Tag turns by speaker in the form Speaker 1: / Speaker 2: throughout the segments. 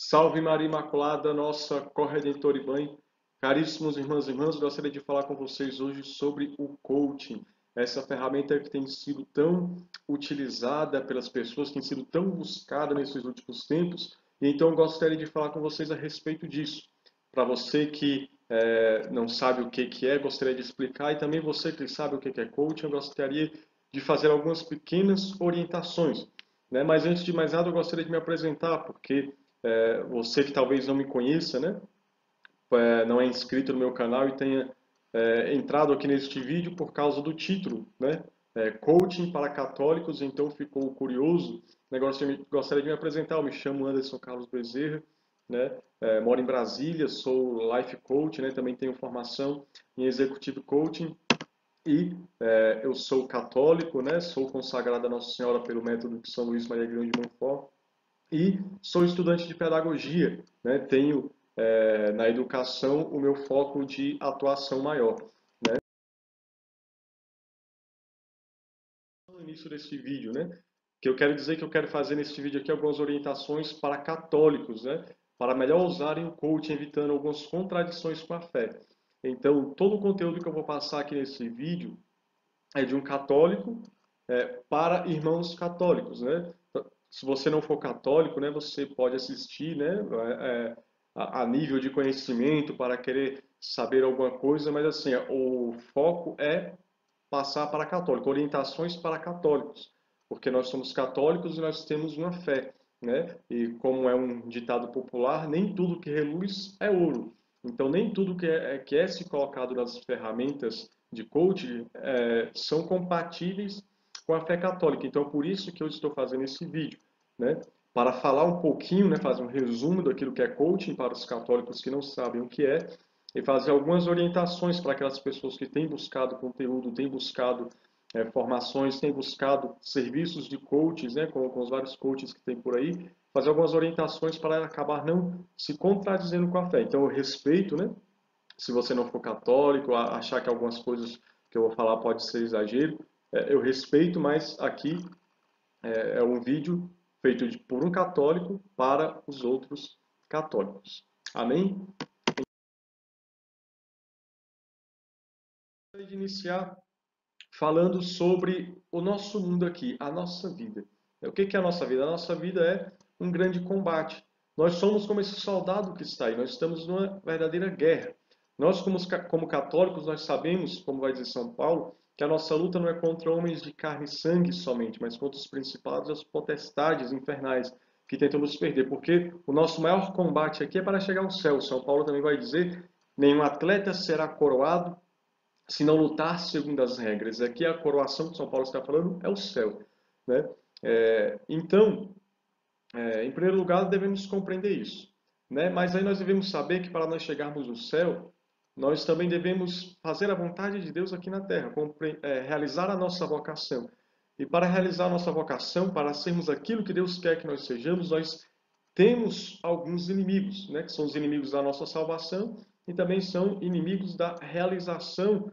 Speaker 1: Salve Maria Imaculada, nossa corredentora e mãe. Caríssimos irmãos e irmãs, gostaria de falar com vocês hoje sobre o coaching. Essa ferramenta que tem sido tão utilizada pelas pessoas, tem sido tão buscada nesses últimos tempos. E então gostaria de falar com vocês a respeito disso. Para você que não sabe o que é, gostaria de explicar. E também você que sabe o que é coaching, eu gostaria de fazer algumas pequenas orientações, né? Mas antes de mais nada, eu gostaria de me apresentar, porque você que talvez não me conheça, né? Não é inscrito no meu canal e tenha entrado aqui neste vídeo por causa do título, né? Coaching para católicos, então ficou curioso. Gostaria de me apresentar. Eu me chamo Anderson Carlos Bezerra, né? Moro em Brasília, sou life coach, né? Também tenho formação em executive coaching e eu sou católico, né? Sou consagrado a Nossa Senhora pelo método de São Luís Maria Grande de Montfort e sou estudante de pedagogia, né? Tenho na educação o meu foco de atuação maior. No início desse vídeo, né? Que eu quero dizer que eu quero fazer nesse vídeo aqui algumas orientações para católicos, né? Para melhor usarem o coaching, evitando algumas contradições com a fé. Então, todo o conteúdo que eu vou passar aqui nesse vídeo é de um católico para irmãos católicos, né? Se você não for católico, né, você pode assistir, né, a nível de conhecimento para querer saber alguma coisa, mas assim, o foco é passar para católico, orientações para católicos, porque nós somos católicos e nós temos uma fé, né? E como é um ditado popular, nem tudo que reluz é ouro. Então, nem tudo que é se colocado nas ferramentas de coaching são compatíveis com a fé católica. Então, por isso que eu estou fazendo esse vídeo, né? Para falar um pouquinho, né, fazer um resumo daquilo que é coaching para os católicos que não sabem o que é, e fazer algumas orientações para aquelas pessoas que têm buscado conteúdo, têm buscado formações, têm buscado serviços de coaches, né, com os vários coaches que tem por aí, fazer algumas orientações para acabar não se contradizendo com a fé. Então, eu respeito, né, se você não for católico, achar que algumas coisas que eu vou falar pode ser exagero, eu respeito, mas aqui é um vídeo feito por um católico para os outros católicos. Amém? Eu gostaria de iniciar falando sobre o nosso mundo aqui, a nossa vida. O que é a nossa vida? A nossa vida é um grande combate. Nós somos como esse soldado que está aí, nós estamos numa verdadeira guerra. Nós, como católicos, nós sabemos, como vai dizer São Paulo, que a nossa luta não é contra homens de carne e sangue somente, mas contra os principados e as potestades infernais que tentam nos perder, porque o nosso maior combate aqui é para chegar ao céu. São Paulo também vai dizer: nenhum atleta será coroado se não lutar segundo as regras. Aqui a coroação que São Paulo está falando é o céu, né? Então, em primeiro lugar, devemos compreender isso, né? Mas aí nós devemos saber que para nós chegarmos no céu, nós também devemos fazer a vontade de Deus aqui na terra, realizar a nossa vocação. E para realizar a nossa vocação, para sermos aquilo que Deus quer que nós sejamos, nós temos alguns inimigos, né, que são os inimigos da nossa salvação e também são inimigos da realização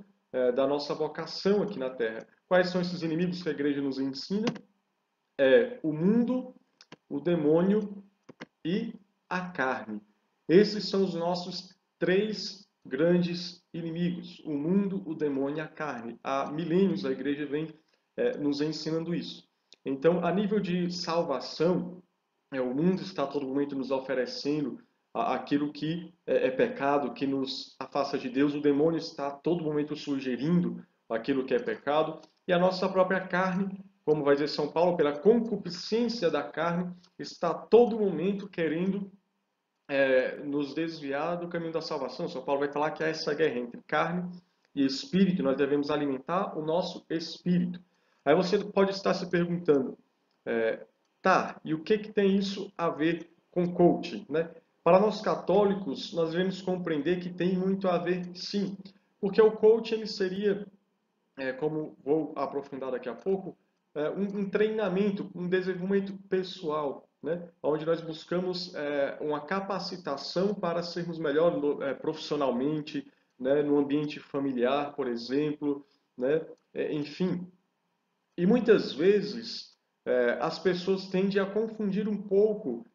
Speaker 1: da nossa vocação aqui na Terra. Quais são esses inimigos que a igreja nos ensina? O mundo, o demônio e a carne. Esses são os nossos três grandes inimigos: o mundo, o demônio e a carne. Há milênios a igreja vem nos ensinando isso. Então, a nível de salvação, o mundo está a todo momento nos oferecendo aquilo que é pecado, que nos afasta de Deus. O demônio está a todo momento sugerindo aquilo que é pecado. E a nossa própria carne, como vai dizer São Paulo, pela concupiscência da carne, está a todo momento querendo nos desviar do caminho da salvação. São Paulo vai falar que há essa guerra entre carne e espírito. Nós devemos alimentar o nosso espírito. Aí você pode estar se perguntando, tá, e o que tem isso a ver com coaching, né? Para nós católicos, nós devemos compreender que tem muito a ver, sim, porque o coaching ele seria, como vou aprofundar daqui a pouco, um treinamento, um desenvolvimento pessoal, né? Onde nós buscamos uma capacitação para sermos melhor profissionalmente, né? No ambiente familiar, por exemplo, né? Enfim, e muitas vezes as pessoas tendem a confundir um pouco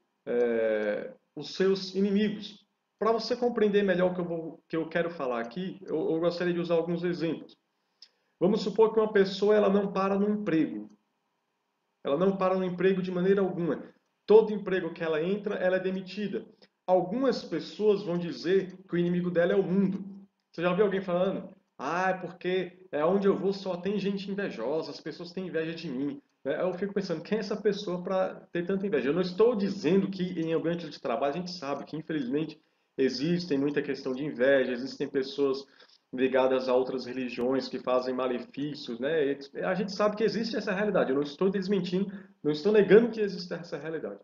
Speaker 1: os seus inimigos. Para você compreender melhor o que eu quero falar aqui, eu gostaria de usar alguns exemplos. Vamos supor que uma pessoa ela não para no emprego. Ela não para no emprego de maneira alguma. Todo emprego que ela entra, ela é demitida. Algumas pessoas vão dizer que o inimigo dela é o mundo. Você já viu alguém falando? Ah, é porque onde eu vou só tem gente invejosa, as pessoas têm inveja de mim. Eu fico pensando, quem é essa pessoa para ter tanta inveja? Eu não estou dizendo que em ambiente de trabalho a gente sabe que, infelizmente, existem muita questão de inveja, existem pessoas ligadas a outras religiões que fazem malefícios, né? A gente sabe que existe essa realidade. Eu não estou desmentindo, não estou negando que existe essa realidade.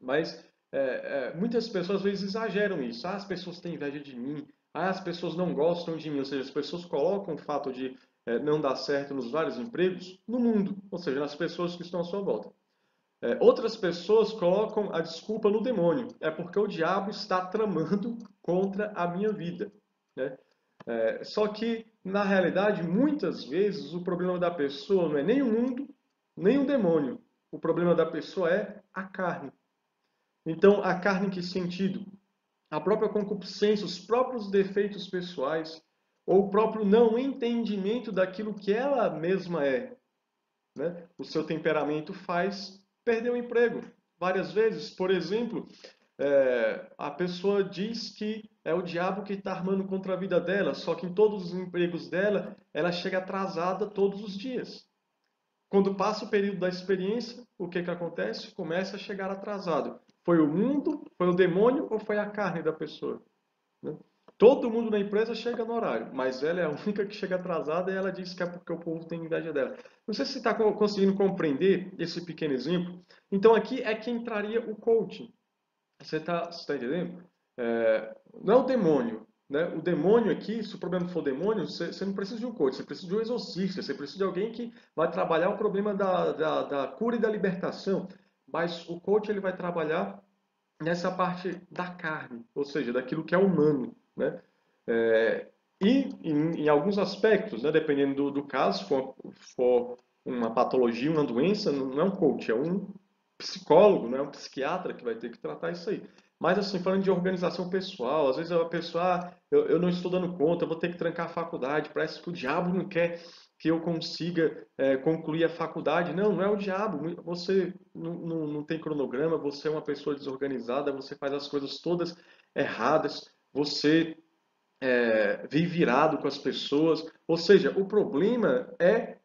Speaker 1: Mas muitas pessoas às vezes exageram isso. Ah, as pessoas têm inveja de mim. Ah, as pessoas não gostam de mim. Ou seja, as pessoas colocam o fato de não dar certo nos vários empregos no mundo, ou seja, nas pessoas que estão à sua volta. Outras pessoas colocam a desculpa no demônio. É porque o diabo está tramando contra a minha vida, né? Só que, na realidade, muitas vezes o problema da pessoa não é nem o mundo, nem o demônio. O problema da pessoa é a carne. Então, a carne em que sentido? A própria concupiscência, os próprios defeitos pessoais, ou o próprio não entendimento daquilo que ela mesma é, né? O seu temperamento faz perder o emprego. Várias vezes, por exemplo, a pessoa diz que é o diabo que está armando contra a vida dela, só que em todos os empregos dela, ela chega atrasada todos os dias. Quando passa o período da experiência, o que acontece? Começa a chegar atrasado. Foi o mundo, foi o demônio ou foi a carne da pessoa? Né? Todo mundo na empresa chega no horário, mas ela é a única que chega atrasada e ela diz que é porque o povo tem inveja dela. Não sei se você está conseguindo compreender esse pequeno exemplo. Então aqui é que entraria o coaching. Você está entendendo? Não é o demônio. Né? O demônio aqui, se o problema for demônio, você não precisa de um coach, você precisa de um exorcista, você precisa de alguém que vai trabalhar o problema da cura e da libertação. Mas o coach ele vai trabalhar nessa parte da carne, ou seja, daquilo que é humano. Né? E em alguns aspectos, né, dependendo do caso, se for uma patologia, uma doença, não é um coach, é um psicólogo, não é um psiquiatra que vai ter que tratar isso aí. Mas assim, falando de organização pessoal, às vezes a pessoa, eu não estou dando conta, eu vou ter que trancar a faculdade, parece que o diabo não quer que eu consiga concluir a faculdade. Não, não é o diabo, você não tem cronograma, você é uma pessoa desorganizada, você faz as coisas todas erradas, você vive virado com as pessoas. Ou seja, o problema é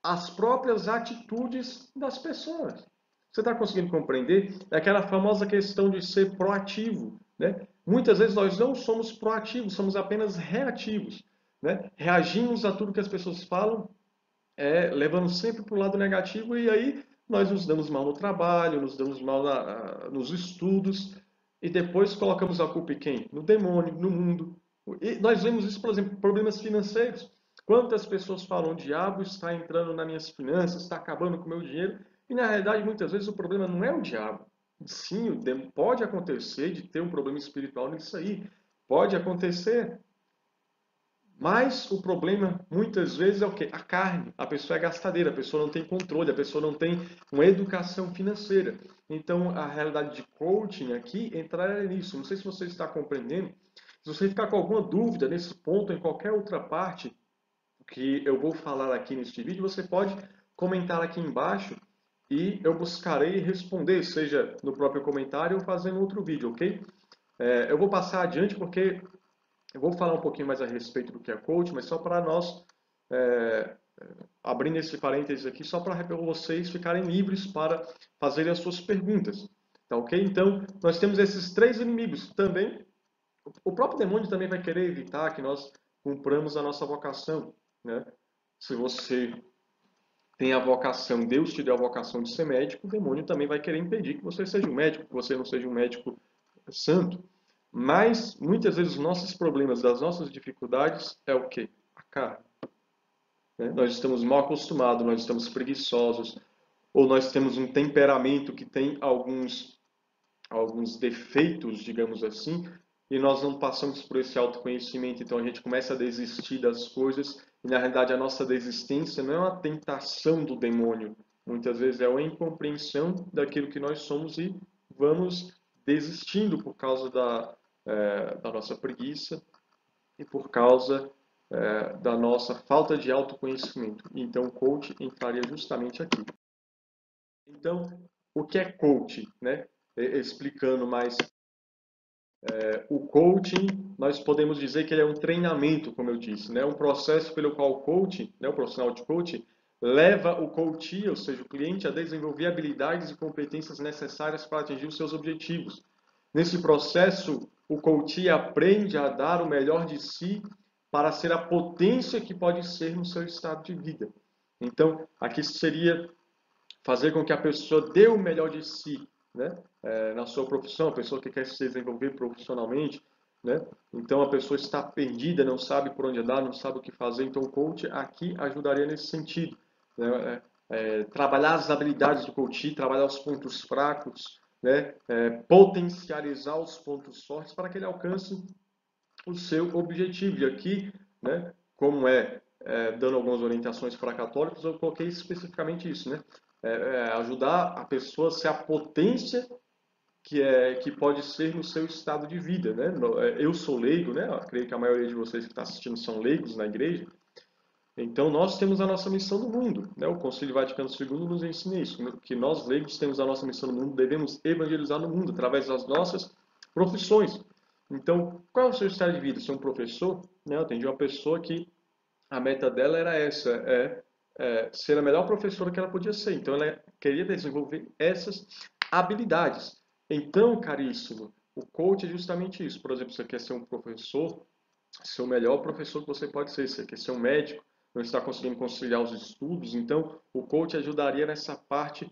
Speaker 1: as próprias atitudes das pessoas. Você está conseguindo compreender? É aquela famosa questão de ser proativo. Né? Muitas vezes nós não somos proativos, somos apenas reativos. Né? Reagimos a tudo que as pessoas falam, levando sempre para o lado negativo, e aí nós nos damos mal no trabalho, nos damos mal nos estudos, e depois colocamos a culpa em quem? No demônio, no mundo. E nós vemos isso, por exemplo, problemas financeiros. Quantas pessoas falam, o diabo está entrando nas minhas finanças, está acabando com o meu dinheiro, e na realidade muitas vezes o problema não é o diabo. Sim, pode acontecer de ter um problema espiritual nisso aí. Pode acontecer, mas o problema, muitas vezes, é o quê? A carne. A pessoa é gastadeira, a pessoa não tem controle, a pessoa não tem uma educação financeira. Então, a realidade de coaching aqui entraria nisso. Não sei se você está compreendendo. Se você ficar com alguma dúvida nesse ponto, em qualquer outra parte que eu vou falar aqui neste vídeo, você pode comentar aqui embaixo e eu buscarei responder, seja no próprio comentário ou fazendo outro vídeo, ok? Eu vou passar adiante porque eu vou falar um pouquinho mais a respeito do que é coach, mas só para nós, abrindo esse parênteses aqui, só para vocês ficarem livres para fazerem as suas perguntas. Tá ok? Então, nós temos esses três inimigos. Também, o próprio demônio também vai querer evitar que nós cumpramos a nossa vocação. Né? Se você tem a vocação, Deus te deu a vocação de ser médico, o demônio também vai querer impedir que você seja um médico, que você não seja um médico santo. Mas, muitas vezes, os nossos problemas, as nossas dificuldades é o quê? A carne. Né? Nós estamos mal acostumados, nós estamos preguiçosos, ou nós temos um temperamento que tem alguns defeitos, digamos assim, e nós não passamos por esse autoconhecimento, então a gente começa a desistir das coisas, e na realidade a nossa desistência não é uma tentação do demônio, muitas vezes é uma incompreensão daquilo que nós somos e vamos desistindo por causa da nossa preguiça e por causa da nossa falta de autoconhecimento. Então, o coach entraria justamente aqui. Então, o que é coaching, né? Explicando mais, o coaching, nós podemos dizer que ele é um treinamento, como eu disse, né? Um processo pelo qual o coaching, né, o profissional de coaching, leva o coachee, ou seja, o cliente, a desenvolver habilidades e competências necessárias para atingir os seus objetivos. Nesse processo, o coachee aprende a dar o melhor de si para ser a potência que pode ser no seu estado de vida. Então, aqui seria fazer com que a pessoa dê o melhor de si, né? Na sua profissão, a pessoa que quer se desenvolver profissionalmente, né? Então a pessoa está perdida, não sabe por onde andar, não sabe o que fazer. Então o coach aqui ajudaria nesse sentido, né? Trabalhar as habilidades do coach, trabalhar os pontos fracos, né? Potencializar os pontos fortes para que ele alcance o seu objetivo. E aqui, né? Como dando algumas orientações para católicos, eu coloquei especificamente isso, né? Ajudar a pessoa a ser a potência que pode ser no seu estado de vida, né? Eu sou leigo, né? Eu creio que a maioria de vocês que está assistindo são leigos na igreja. Então nós temos a nossa missão no mundo, né? O Concílio Vaticano II nos ensina isso, que nós leigos temos a nossa missão no mundo, devemos evangelizar no mundo através das nossas profissões. Então, qual é o seu estado de vida? Ser um professor? Né? Eu atendi uma pessoa que a meta dela era essa, ser a melhor professora que ela podia ser. Então, ela queria desenvolver essas habilidades. Então, caríssimo, o coach é justamente isso. Por exemplo, você quer ser um professor, ser o melhor professor que você pode ser. Você quer ser um médico, não está conseguindo conciliar os estudos. Então, o coach ajudaria nessa parte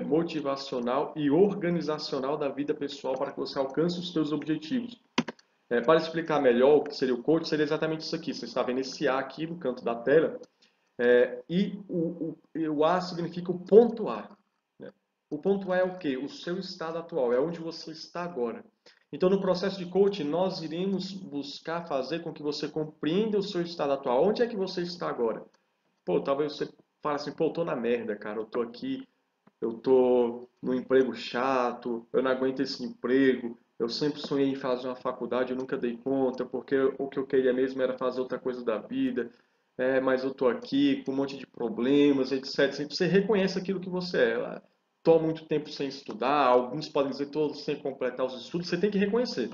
Speaker 1: motivacional e organizacional da vida pessoal para que você alcance os seus objetivos. Para explicar melhor o que seria o coach, seria exatamente isso aqui. Você está vendo esse A aqui no canto da tela, e o A significa o ponto A. Né? O ponto A é o quê? O seu estado atual, é onde você está agora. Então, no processo de coaching, nós iremos buscar fazer com que você compreenda o seu estado atual. Onde é que você está agora? Pô, talvez você fale assim, pô, eu tô na merda, cara, eu tô aqui, eu tô num emprego chato, eu não aguento esse emprego, eu sempre sonhei em fazer uma faculdade, eu nunca dei conta, porque o que eu queria mesmo era fazer outra coisa da vida, mas eu tô aqui com um monte de problemas, etc. Você reconhece aquilo que você é. Tô há muito tempo sem estudar, alguns podem dizer todos sem completar os estudos, você tem que reconhecer.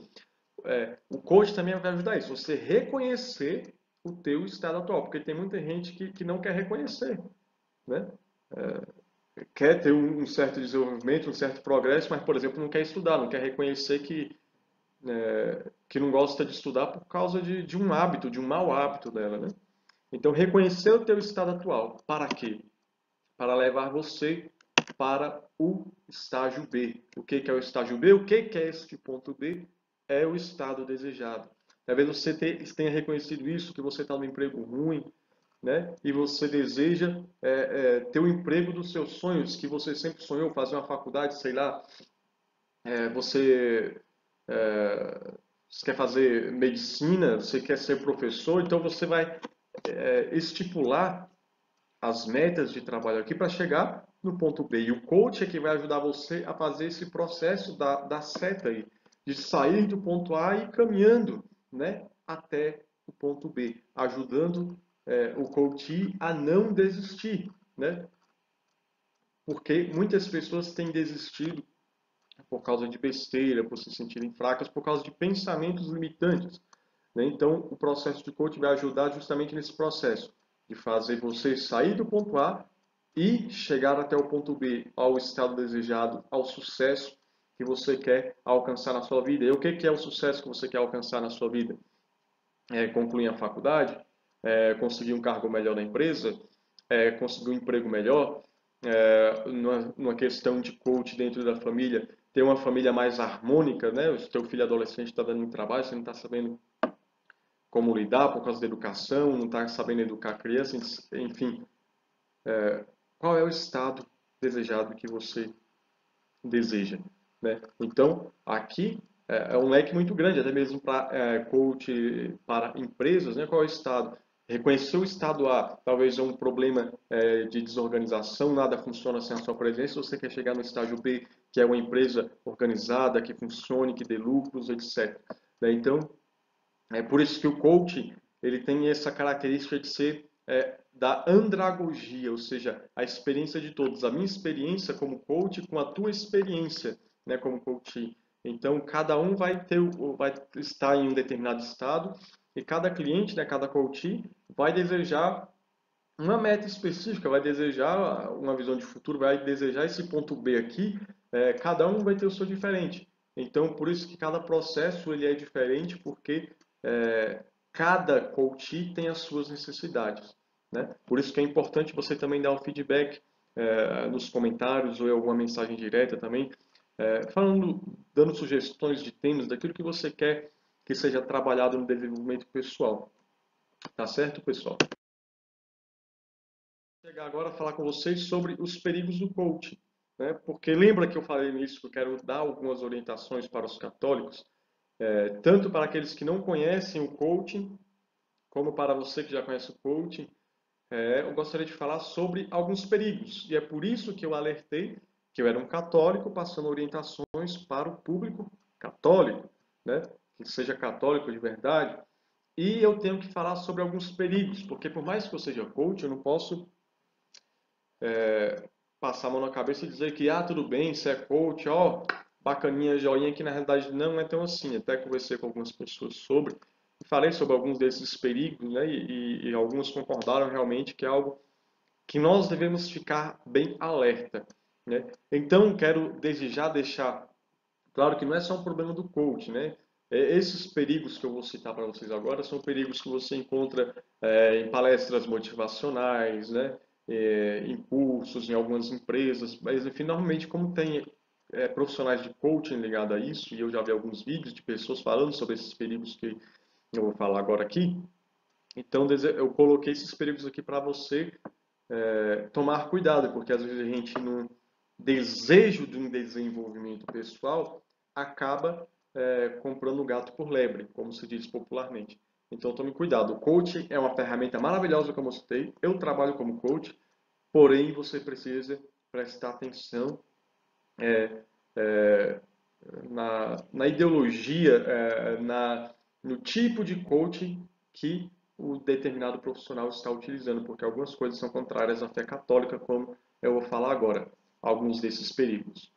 Speaker 1: O coach também vai ajudar isso, você reconhecer o teu estado atual, porque tem muita gente que não quer reconhecer, né? Quer ter um certo desenvolvimento, um certo progresso, mas, por exemplo, não quer estudar, não quer reconhecer que não gosta de estudar por causa de um hábito, de um mau hábito dela, né? Então, reconhecer o teu estado atual. Para quê? Para levar você para o estágio B. O que é o estágio B? O que é este ponto B? É o estado desejado. Talvez você tenha reconhecido isso, que você está no emprego ruim, né? E você deseja ter o emprego dos seus sonhos, que você sempre sonhou, fazer uma faculdade, sei lá, você, você quer fazer medicina, você quer ser professor, então você vai estipular as metas de trabalho aqui para chegar no ponto B. E o coach é que vai ajudar você a fazer esse processo da seta aí, de sair do ponto A e ir caminhando, né, até o ponto B, ajudando o coach a não desistir, né? Porque muitas pessoas têm desistido por causa de besteira, por se sentirem fracas, por causa de pensamentos limitantes, né? Então, o processo de coaching vai ajudar justamente nesse processo de fazer você sair do ponto A e chegar até o ponto B, ao estado desejado, ao sucesso que você quer alcançar na sua vida. E o que é o sucesso que você quer alcançar na sua vida? Concluir a faculdade, conseguir um cargo melhor na empresa, conseguir um emprego melhor, numa questão de coach dentro da família, ter uma família mais harmônica, né? O seu filho adolescente está dando muito trabalho, você não está sabendo como lidar por causa da educação, não está sabendo educar a criança, enfim. Qual é o estado desejado que você deseja, né? Então, aqui é um leque muito grande, até mesmo para coach, para empresas, né? Qual é o estado? Reconhecer o estado A, talvez é um problema de desorganização, nada funciona sem a sua presença. Você quer chegar no estágio B, que é uma empresa organizada, que funcione, que dê lucros, etc. Então, é por isso que o coaching ele tem essa característica de ser da andragogia, ou seja, a experiência de todos. A minha experiência como coach com a tua experiência, né, como coach. Então, cada um vai estar em um determinado estado e cada cliente, né, cada coach vai desejar uma meta específica, vai desejar uma visão de futuro, vai desejar esse ponto B aqui. Cada um vai ter o seu diferente. Então, por isso que cada processo ele é diferente, porque cada coach tem as suas necessidades, né? Por isso que é importante você também dar o feedback nos comentários ou em alguma mensagem direta também, falando, dando sugestões de temas daquilo que você quer que seja trabalhado no desenvolvimento pessoal. Tá certo, pessoal? Vou chegar agora a falar com vocês sobre os perigos do coaching, né? Porque lembra que eu falei nisso que eu quero dar algumas orientações para os católicos, tanto para aqueles que não conhecem o coaching, como para você que já conhece o coaching. Eu gostaria de falar sobre alguns perigos. E é por isso que eu alertei que eu era um católico passando orientações para o público católico, né? Que seja católico de verdade. E eu tenho que falar sobre alguns perigos, porque por mais que eu seja coach, eu não posso passar a mão na cabeça e dizer que, tudo bem, você é coach, ó, bacaninha, joinha, que na realidade não é tão assim. Até conversei com algumas pessoas sobre, e falei sobre alguns desses perigos, né, e alguns concordaram realmente que é algo que nós devemos ficar bem alerta, né. Então, quero desde já deixar claro que não é só um problema do coach, né. Esses perigos que eu vou citar para vocês agora são perigos que você encontra em palestras motivacionais, né, em cursos, em algumas empresas, mas enfim, normalmente como tem profissionais de coaching ligados a isso, e eu já vi alguns vídeos de pessoas falando sobre esses perigos que eu vou falar agora aqui, então eu coloquei esses perigos aqui para você tomar cuidado, porque às vezes a gente, no desejo de um desenvolvimento pessoal, acaba comprando o gato por lebre, como se diz popularmente. Então tome cuidado. O coaching é uma ferramenta maravilhosa, como eu citei. Eu trabalho como coach, porém você precisa prestar atenção é, na ideologia, no tipo de coaching que o determinado profissional está utilizando, porque algumas coisas são contrárias à fé católica, como eu vou falar agora, alguns desses perigos.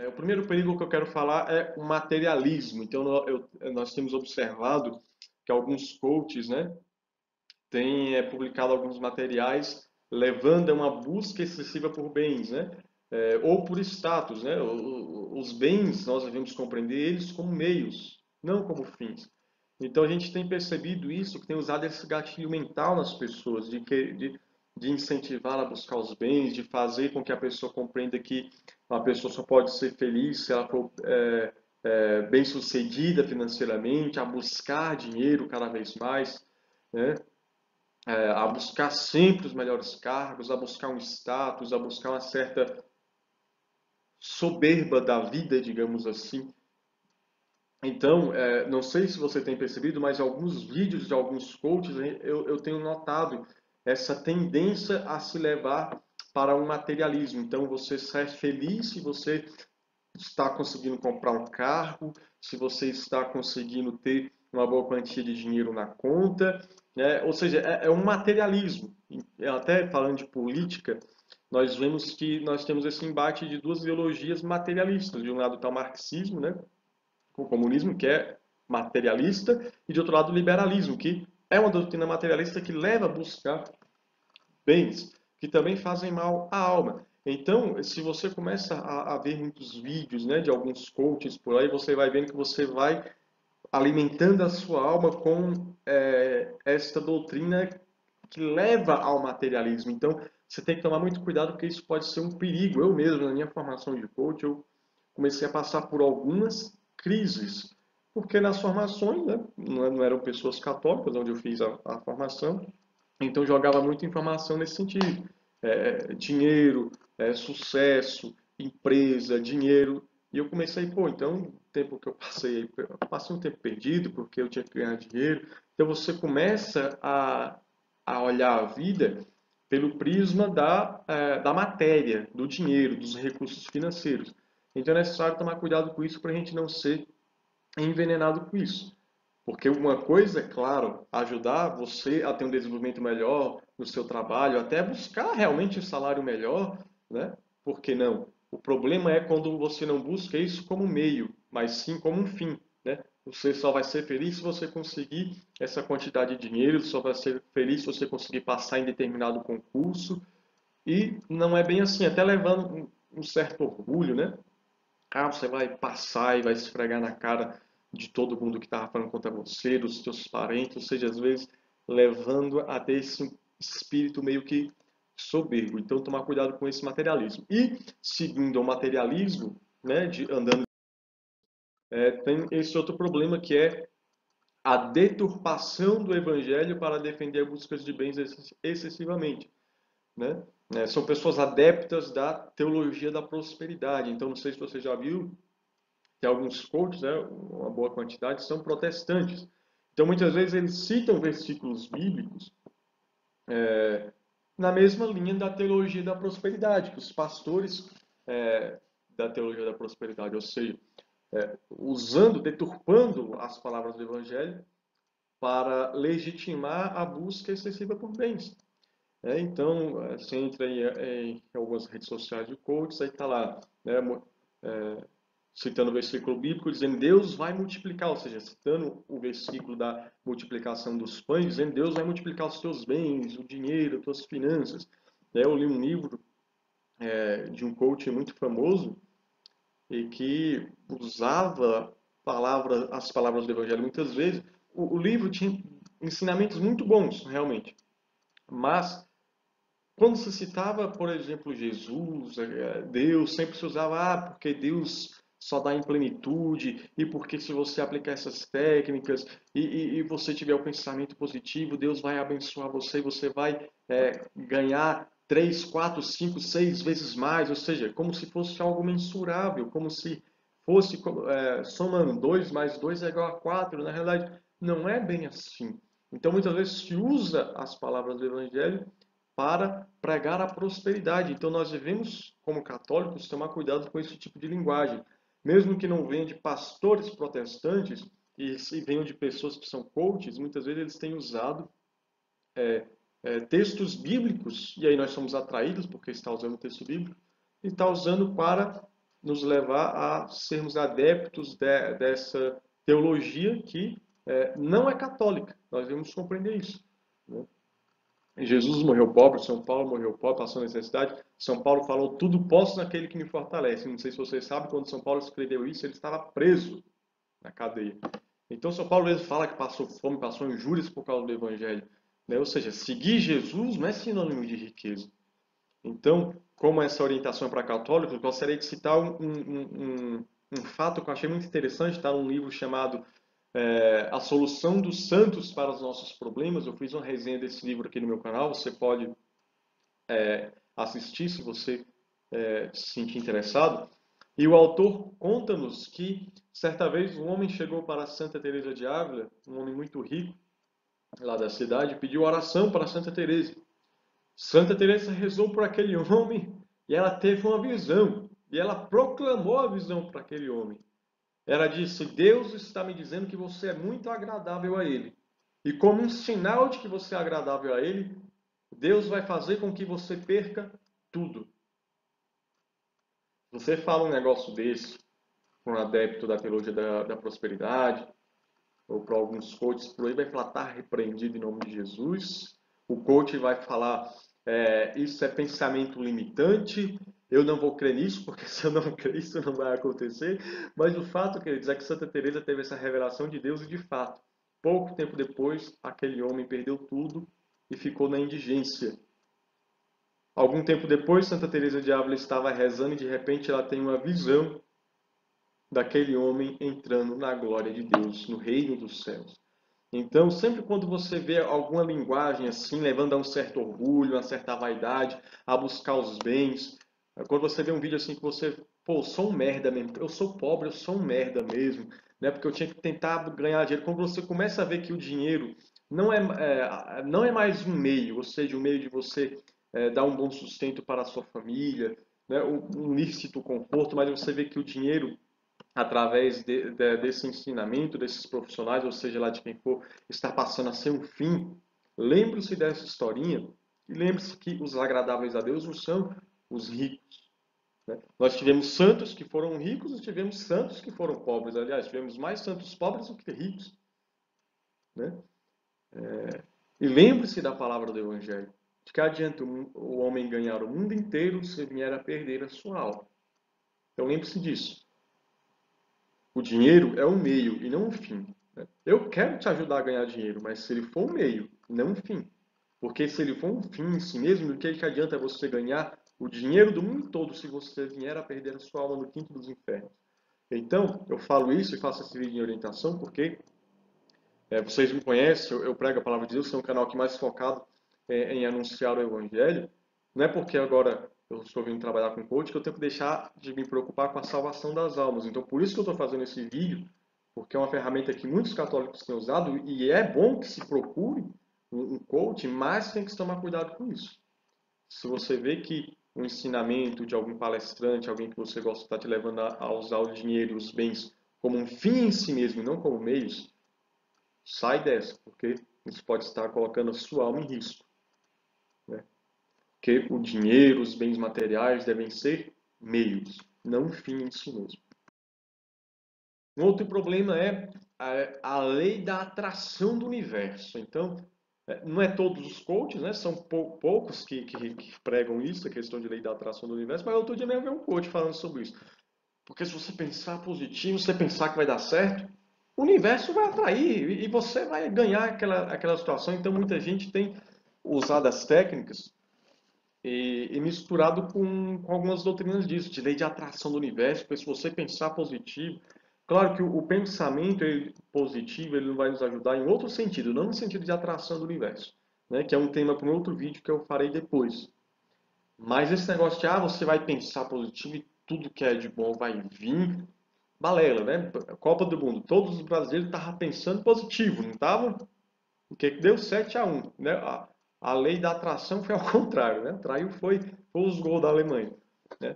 Speaker 1: O primeiro perigo que eu quero falar é o materialismo. Então, nós temos observado que alguns coaches, né, têm publicado alguns materiais levando a uma busca excessiva por bens, né, ou por status, né. Os bens, nós devemos compreender eles como meios, não como fins. Então, a gente tem percebido isso, que tem usado esse gatilho mental nas pessoas, de incentivar a buscar os bens, de fazer com que a pessoa compreenda que uma pessoa só pode ser feliz se ela for bem-sucedida financeiramente, a buscar dinheiro cada vez mais, né? A buscar sempre os melhores cargos, a buscar um status, a buscar uma certa soberba da vida, digamos assim. Então, não sei se você tem percebido, mas alguns vídeos de alguns coaches eu tenho notado essa tendência a se levar para um materialismo. Então, você sai feliz se você está conseguindo comprar um carro, se você está conseguindo ter uma boa quantia de dinheiro na conta, né? Ou seja, é um materialismo. Até falando de política, nós vemos que nós temos esse embate de duas ideologias materialistas. De um lado está o marxismo, né? O comunismo, que é materialista, e de outro lado o liberalismo, que é uma doutrina materialista que leva a buscar bens que também fazem mal à alma. Então, se você começa a ver muitos vídeos, né, de alguns coaches por aí, você vai vendo que você vai alimentando a sua alma com esta doutrina que leva ao materialismo. Então, você tem que tomar muito cuidado porque isso pode ser um perigo. Eu mesmo, na minha formação de coach, eu comecei a passar por algumas crises, porque nas formações, né, não eram pessoas católicas onde eu fiz a formação, então jogava muita informação nesse sentido. Dinheiro, sucesso, empresa, dinheiro. E eu comecei, pô, então, o tempo que eu passei um tempo perdido porque eu tinha que ganhar dinheiro. Então você começa a olhar a vida pelo prisma da matéria, do dinheiro, dos recursos financeiros. Então é necessário tomar cuidado com isso para a gente não ser envenenado com isso. Porque uma coisa é, claro, ajudar você a ter um desenvolvimento melhor no seu trabalho, até buscar realmente um salário melhor, né? Por que não? O problema é quando você não busca isso como meio, mas sim como um fim, né? Você só vai ser feliz se você conseguir essa quantidade de dinheiro, só vai ser feliz se você conseguir passar em determinado concurso, e não é bem assim, até levando um certo orgulho, né? Ah, você vai passar e vai esfregar na cara de todo mundo que estava falando contra você, dos seus parentes, ou seja, às vezes levando a ter esse espírito meio que soberbo. Então, tomar cuidado com esse materialismo. E, seguindo o materialismo, né, andando, tem esse outro problema que é a deturpação do evangelho para defender buscas de bens excessivamente, né? São pessoas adeptas da teologia da prosperidade. Então, não sei se você já viu, que alguns coaches, né, uma boa quantidade, são protestantes. Então, muitas vezes, eles citam versículos bíblicos na mesma linha da teologia da prosperidade, que os pastores da teologia da prosperidade, ou seja, usando, deturpando as palavras do Evangelho para legitimar a busca excessiva por bens. Então, você entra em algumas redes sociais de coaches, aí está lá, né, citando o versículo bíblico, dizendo Deus vai multiplicar, ou seja, citando o versículo da multiplicação dos pães, dizendo Deus vai multiplicar os teus bens, o dinheiro, as tuas finanças. Eu li um livro de um coach muito famoso e que usava as palavras do Evangelho muitas vezes. O livro tinha ensinamentos muito bons, realmente, mas quando se citava, por exemplo, Jesus, Deus, sempre se usava, porque Deus só dá em plenitude, e porque se você aplicar essas técnicas e você tiver o pensamento positivo, Deus vai abençoar você e você vai ganhar 3, 4, 5, 6 vezes mais, ou seja, como se fosse algo mensurável, como se fosse somando 2 mais 2 é igual a 4, na realidade não é bem assim. Então muitas vezes se usa as palavras do Evangelho para pregar a prosperidade. Então nós devemos, como católicos, tomar cuidado com esse tipo de linguagem. Mesmo que não venha de pastores protestantes e se venham de pessoas que são coaches, muitas vezes eles têm usado textos bíblicos, e aí nós somos atraídos porque está usando o texto bíblico, e está usando para nos levar a sermos adeptos dessa teologia que não é católica. Nós devemos compreender isso, né? Jesus morreu pobre, São Paulo morreu pobre, passou necessidade. São Paulo falou, tudo posso naquele que me fortalece. Não sei se vocês sabem, quando São Paulo escreveu isso, ele estava preso na cadeia. Então São Paulo mesmo fala que passou fome, passou injúrias por causa do Evangelho, né? Ou seja, seguir Jesus não é sinônimo de riqueza. Então, como essa orientação é para católicos, eu gostaria de citar um fato que eu achei muito interessante, está num livro chamado A Solução dos Santos para os Nossos Problemas. Eu fiz uma resenha desse livro aqui no meu canal, você pode assistir se você se sentir interessado. E o autor conta-nos que certa vez um homem chegou para Santa Teresa de Ávila, um homem muito rico lá da cidade, e pediu oração para Santa Teresa. Santa Teresa rezou por aquele homem e ela teve uma visão. E ela proclamou a visão para aquele homem. Ela disse: Deus está me dizendo que você é muito agradável a Ele. E como um sinal de que você é agradável a Ele, Deus vai fazer com que você perca tudo. Você fala um negócio desse para um adepto da teologia da prosperidade, ou para alguns coaches por aí, vai falar, está repreendido em nome de Jesus. O coach vai falar, isso é pensamento limitante, eu não vou crer nisso, porque se eu não crer, isso não vai acontecer. Mas o fato, queridos, é que Santa Teresa teve essa revelação de Deus e de fato, pouco tempo depois, aquele homem perdeu tudo e ficou na indigência. Algum tempo depois, Santa Teresa de Ávila estava rezando e de repente ela tem uma visão daquele homem entrando na glória de Deus, no reino dos céus. Então, sempre quando você vê alguma linguagem assim, levando a um certo orgulho, a certa vaidade, a buscar os bens, quando você vê um vídeo assim que você pô, eu sou um merda mesmo, eu sou pobre, eu sou um merda mesmo, né? Porque eu tinha que tentar ganhar dinheiro. Quando você começa a ver que o dinheiro não é mais um meio, ou seja, um meio de você dar um bom sustento para a sua família, né? Um lícito conforto, mas você vê que o dinheiro, através desse ensinamento, desses profissionais, ou seja, lá de quem for, está passando a ser um fim. Lembre-se dessa historinha e lembre-se que os agradáveis a Deus não são os ricos, né? Nós tivemos santos que foram ricos e tivemos santos que foram pobres. Aliás, tivemos mais santos pobres do que ricos, né? E lembre-se da palavra do Evangelho. De que adianta o homem ganhar o mundo inteiro se vier a perder a sua alma. Então lembre-se disso. O dinheiro é um meio e não um fim, né? Eu quero te ajudar a ganhar dinheiro, mas se ele for um meio, não um fim. Porque se ele for um fim em si mesmo, do que adianta você ganhar o dinheiro do mundo todo se você vier a perder a sua alma no quinto dos infernos? Então, eu falo isso e faço esse vídeo de orientação porque vocês me conhecem, eu prego a palavra de Deus, é um canal que mais focado em anunciar o Evangelho. Não é porque agora eu estou vindo trabalhar com coach que eu tenho que deixar de me preocupar com a salvação das almas. Então, por isso que eu estou fazendo esse vídeo, porque é uma ferramenta que muitos católicos têm usado e é bom que se procure um coach, mas tem que tomar cuidado com isso. Se você vê que um ensinamento de algum palestrante, alguém que você gosta, está te levando a usar o dinheiro e os bens como um fim em si mesmo e não como meios, sai dessa, porque isso pode estar colocando a sua alma em risco, né? Porque o dinheiro, os bens materiais devem ser meios, não um fim em si mesmo. Um outro problema é a lei da atração do universo. Então, não é todos os coaches, né? São poucos que pregam isso, a questão de lei da atração do universo, mas outro dia mesmo eu vi um coach falando sobre isso. Porque se você pensar positivo, se você pensar que vai dar certo, o universo vai atrair e você vai ganhar aquela situação. Então, muita gente tem usado as técnicas e misturado com algumas doutrinas disso, de lei de atração do universo, porque se você pensar positivo, claro que o pensamento positivo ele vai nos ajudar em outro sentido, não no sentido de atração do universo, né, que é um tema para um outro vídeo que eu farei depois. Mas esse negócio de, você vai pensar positivo e tudo que é de bom vai vir, balela, né? Copa do Mundo, todos os brasileiros estavam pensando positivo, não estavam? O que deu 7-1, né? A lei da atração foi ao contrário, né? Traiu foi os gols da Alemanha, né?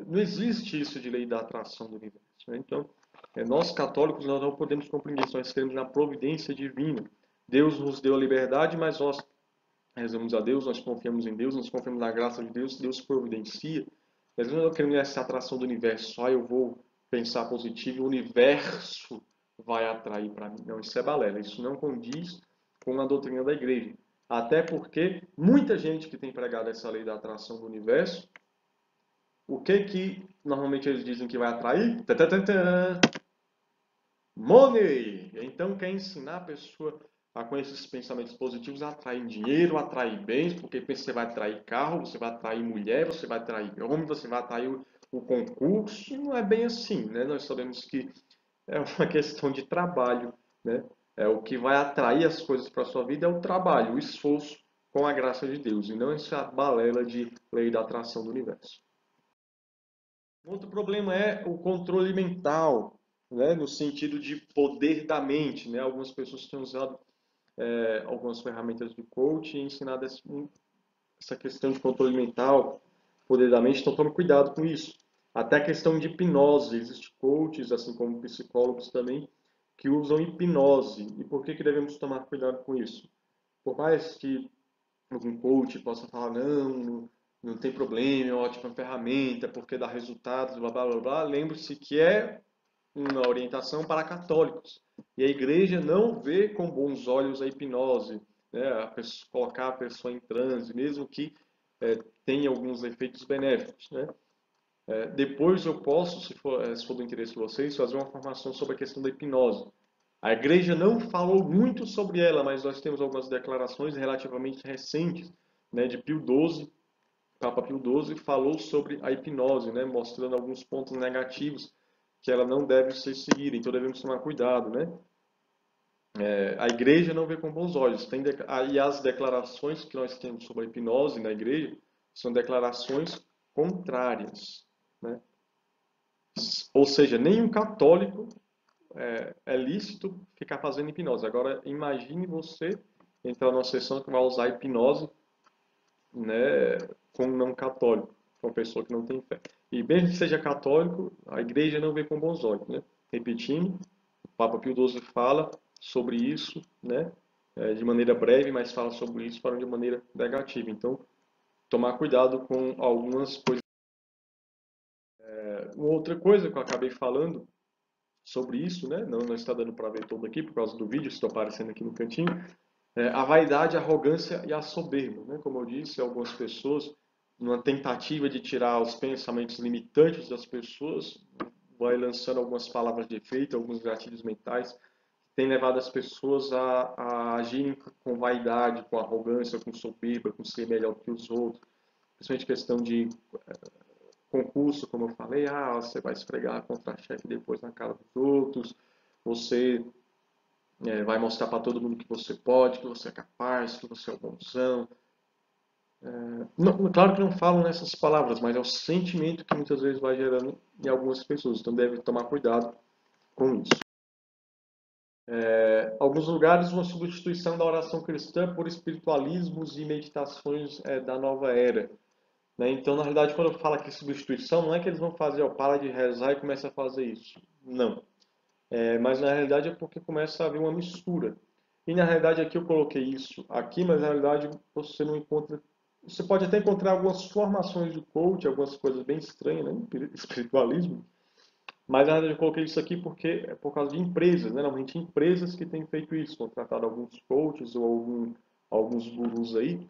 Speaker 1: Não existe isso de lei da atração do universo, né? Então, nós católicos nós não podemos compreender isso, nós cremos na providência divina. Deus nos deu a liberdade, mas nós rezamos a Deus, nós confiamos em Deus, nós confiamos na graça de Deus, Deus providencia. Mas nós não queremos essa atração do universo, só eu vou pensar positivo e o universo vai atrair para mim. Não, isso é balela, isso não condiz com a doutrina da igreja. Até porque muita gente que tem pregado essa lei da atração do universo, o que normalmente eles dizem que vai atrair? Tã. Money! Então quer ensinar a pessoa com esses pensamentos positivos a atrair dinheiro, a atrair bens, porque pensa que você vai atrair carro, você vai atrair mulher, você vai atrair homem, você vai atrair o concurso. E não é bem assim, né? Nós sabemos que é uma questão de trabalho, né? O que vai atrair as coisas para a sua vida é o trabalho, o esforço com a graça de Deus, e não essa balela de lei da atração do universo. Outro problema é o controle mental, né? No sentido de poder da mente, né? Algumas pessoas têm usado algumas ferramentas do coach e ensinado essa questão de controle mental, poder da mente, então tome cuidado com isso. Até a questão de hipnose, existem coaches, assim como psicólogos também, que usam hipnose. E por que devemos tomar cuidado com isso? Por mais que algum coach possa falar, não tem problema, é uma ótima ferramenta, porque dá resultados, blá blá blá blá, lembre-se que é uma orientação para católicos. E a igreja não vê com bons olhos a hipnose, né? Colocar a pessoa em transe, mesmo que tenha alguns efeitos benéficos, né? Depois eu posso, se for do interesse de vocês, fazer uma formação sobre a questão da hipnose. A igreja não falou muito sobre ela, mas nós temos algumas declarações relativamente recentes, né, de Pio XII. Papa Pio XII falou sobre a hipnose, né, mostrando alguns pontos negativos que ela não deve ser seguida, então devemos tomar cuidado, né? A igreja não vê com bons olhos. E as declarações que nós temos sobre a hipnose na igreja são declarações contrárias, né? Ou seja, nenhum católico é lícito ficar fazendo hipnose. Agora, imagine você entrar numa sessão que vai usar hipnose, né, com um não católico, com uma pessoa que não tem fé. E mesmo que seja católico, a igreja não vê com bons olhos, né? Repetindo, o Papa Pio XII fala sobre isso, né, de maneira breve, mas fala sobre isso de maneira negativa. Então, tomar cuidado com algumas coisas. Uma outra coisa que eu acabei falando sobre isso, né? Não está dando para ver todo aqui por causa do vídeo, estou aparecendo aqui no cantinho. A vaidade, a arrogância e a soberba, né? Como eu disse, algumas pessoas, numa tentativa de tirar os pensamentos limitantes das pessoas, vai lançando algumas palavras de efeito, alguns gatilhos mentais, que tem levado as pessoas a agirem com vaidade, com arrogância, com soberba, com ser melhor que os outros, principalmente questão de concurso, como eu falei, você vai esfregar contra-cheque depois na cara dos outros, você vai mostrar para todo mundo que você pode, que você é capaz, que você é o bonzão. Não, claro que não falam nessas palavras, mas é o sentimento que muitas vezes vai gerando em algumas pessoas, então deve tomar cuidado com isso. Alguns lugares, uma substituição da oração cristã por espiritualismos e meditações da nova era. Né? Então, na realidade, quando eu falo aqui substituição, não é que eles vão fazer, para de rezar e começa a fazer isso. Não. Mas na realidade é porque começa a haver uma mistura. E na realidade aqui eu coloquei isso aqui, mas na realidade você não encontra. Você pode até encontrar algumas formações de coach, algumas coisas bem estranhas, né? Espiritualismo. Mas na realidade eu coloquei isso aqui porque é por causa de empresas, né? Normalmente empresas que têm feito isso, contratado alguns coaches ou alguns gurus aí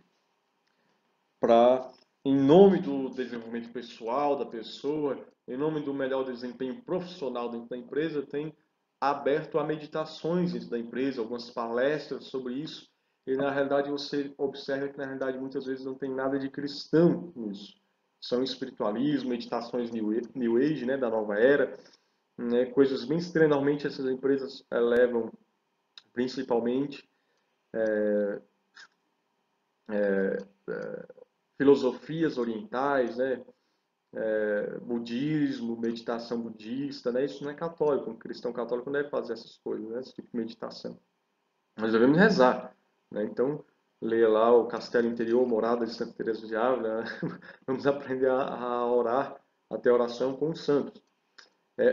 Speaker 1: para, em nome do desenvolvimento pessoal da pessoa, em nome do melhor desempenho profissional dentro da empresa, tem aberto a meditações dentro da empresa, algumas palestras sobre isso, e na realidade você observa que na realidade muitas vezes não tem nada de cristão nisso. São espiritualismo, meditações New Age, né, da nova era, né, coisas bem estranhas. Normalmente essas empresas levam principalmente filosofias orientais, né, budismo, meditação budista, né? Isso não é católico. Um cristão católico não deve fazer essas coisas, né? Esse tipo de meditação. Nós devemos rezar, né? Então, leia lá o Castelo Interior, Morada de Santa Teresa de Ávila. Né? Vamos aprender a orar, a ter oração com os santos.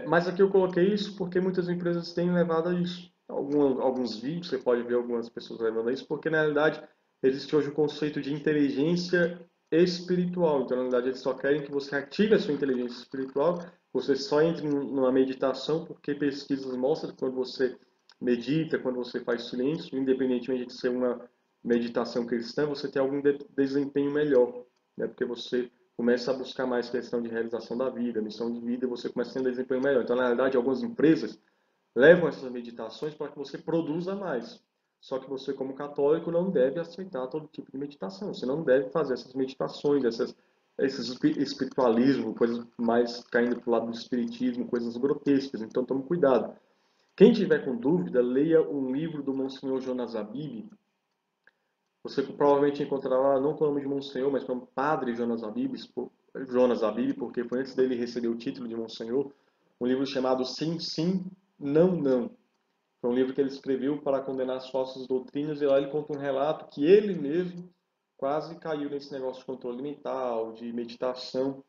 Speaker 1: Mas aqui eu coloquei isso porque muitas empresas têm levado a isso. Alguns vídeos você pode ver algumas pessoas levando a isso, porque na realidade existe hoje o conceito de inteligência espiritual. Então, na verdade, eles só querem que você ative a sua inteligência espiritual, você só entre numa meditação, porque pesquisas mostram que quando você medita, quando você faz silêncio, independentemente de ser uma meditação cristã, você tem algum desempenho melhor, né? Porque você começa a buscar mais questão de realização da vida, missão de vida, e você começa a ter um desempenho melhor. Então, na realidade, algumas empresas levam essas meditações para que você produza mais. Só que você, como católico, não deve aceitar todo tipo de meditação. Você não deve fazer essas meditações, esses espiritualismo, coisas mais caindo para o lado do espiritismo, coisas grotescas. Então, tome cuidado. Quem tiver com dúvida, leia um livro do Monsenhor Jonas Abib. Você provavelmente encontrará, não com o nome de Monsenhor, mas como Padre Jonas Abib, porque foi antes dele receber o título de Monsenhor, um livro chamado Sim, Sim, Não, Não. Foi um livro que ele escreveu para condenar as falsas doutrinas, e lá ele conta um relato que ele mesmo quase caiu nesse negócio de controle mental, de meditação.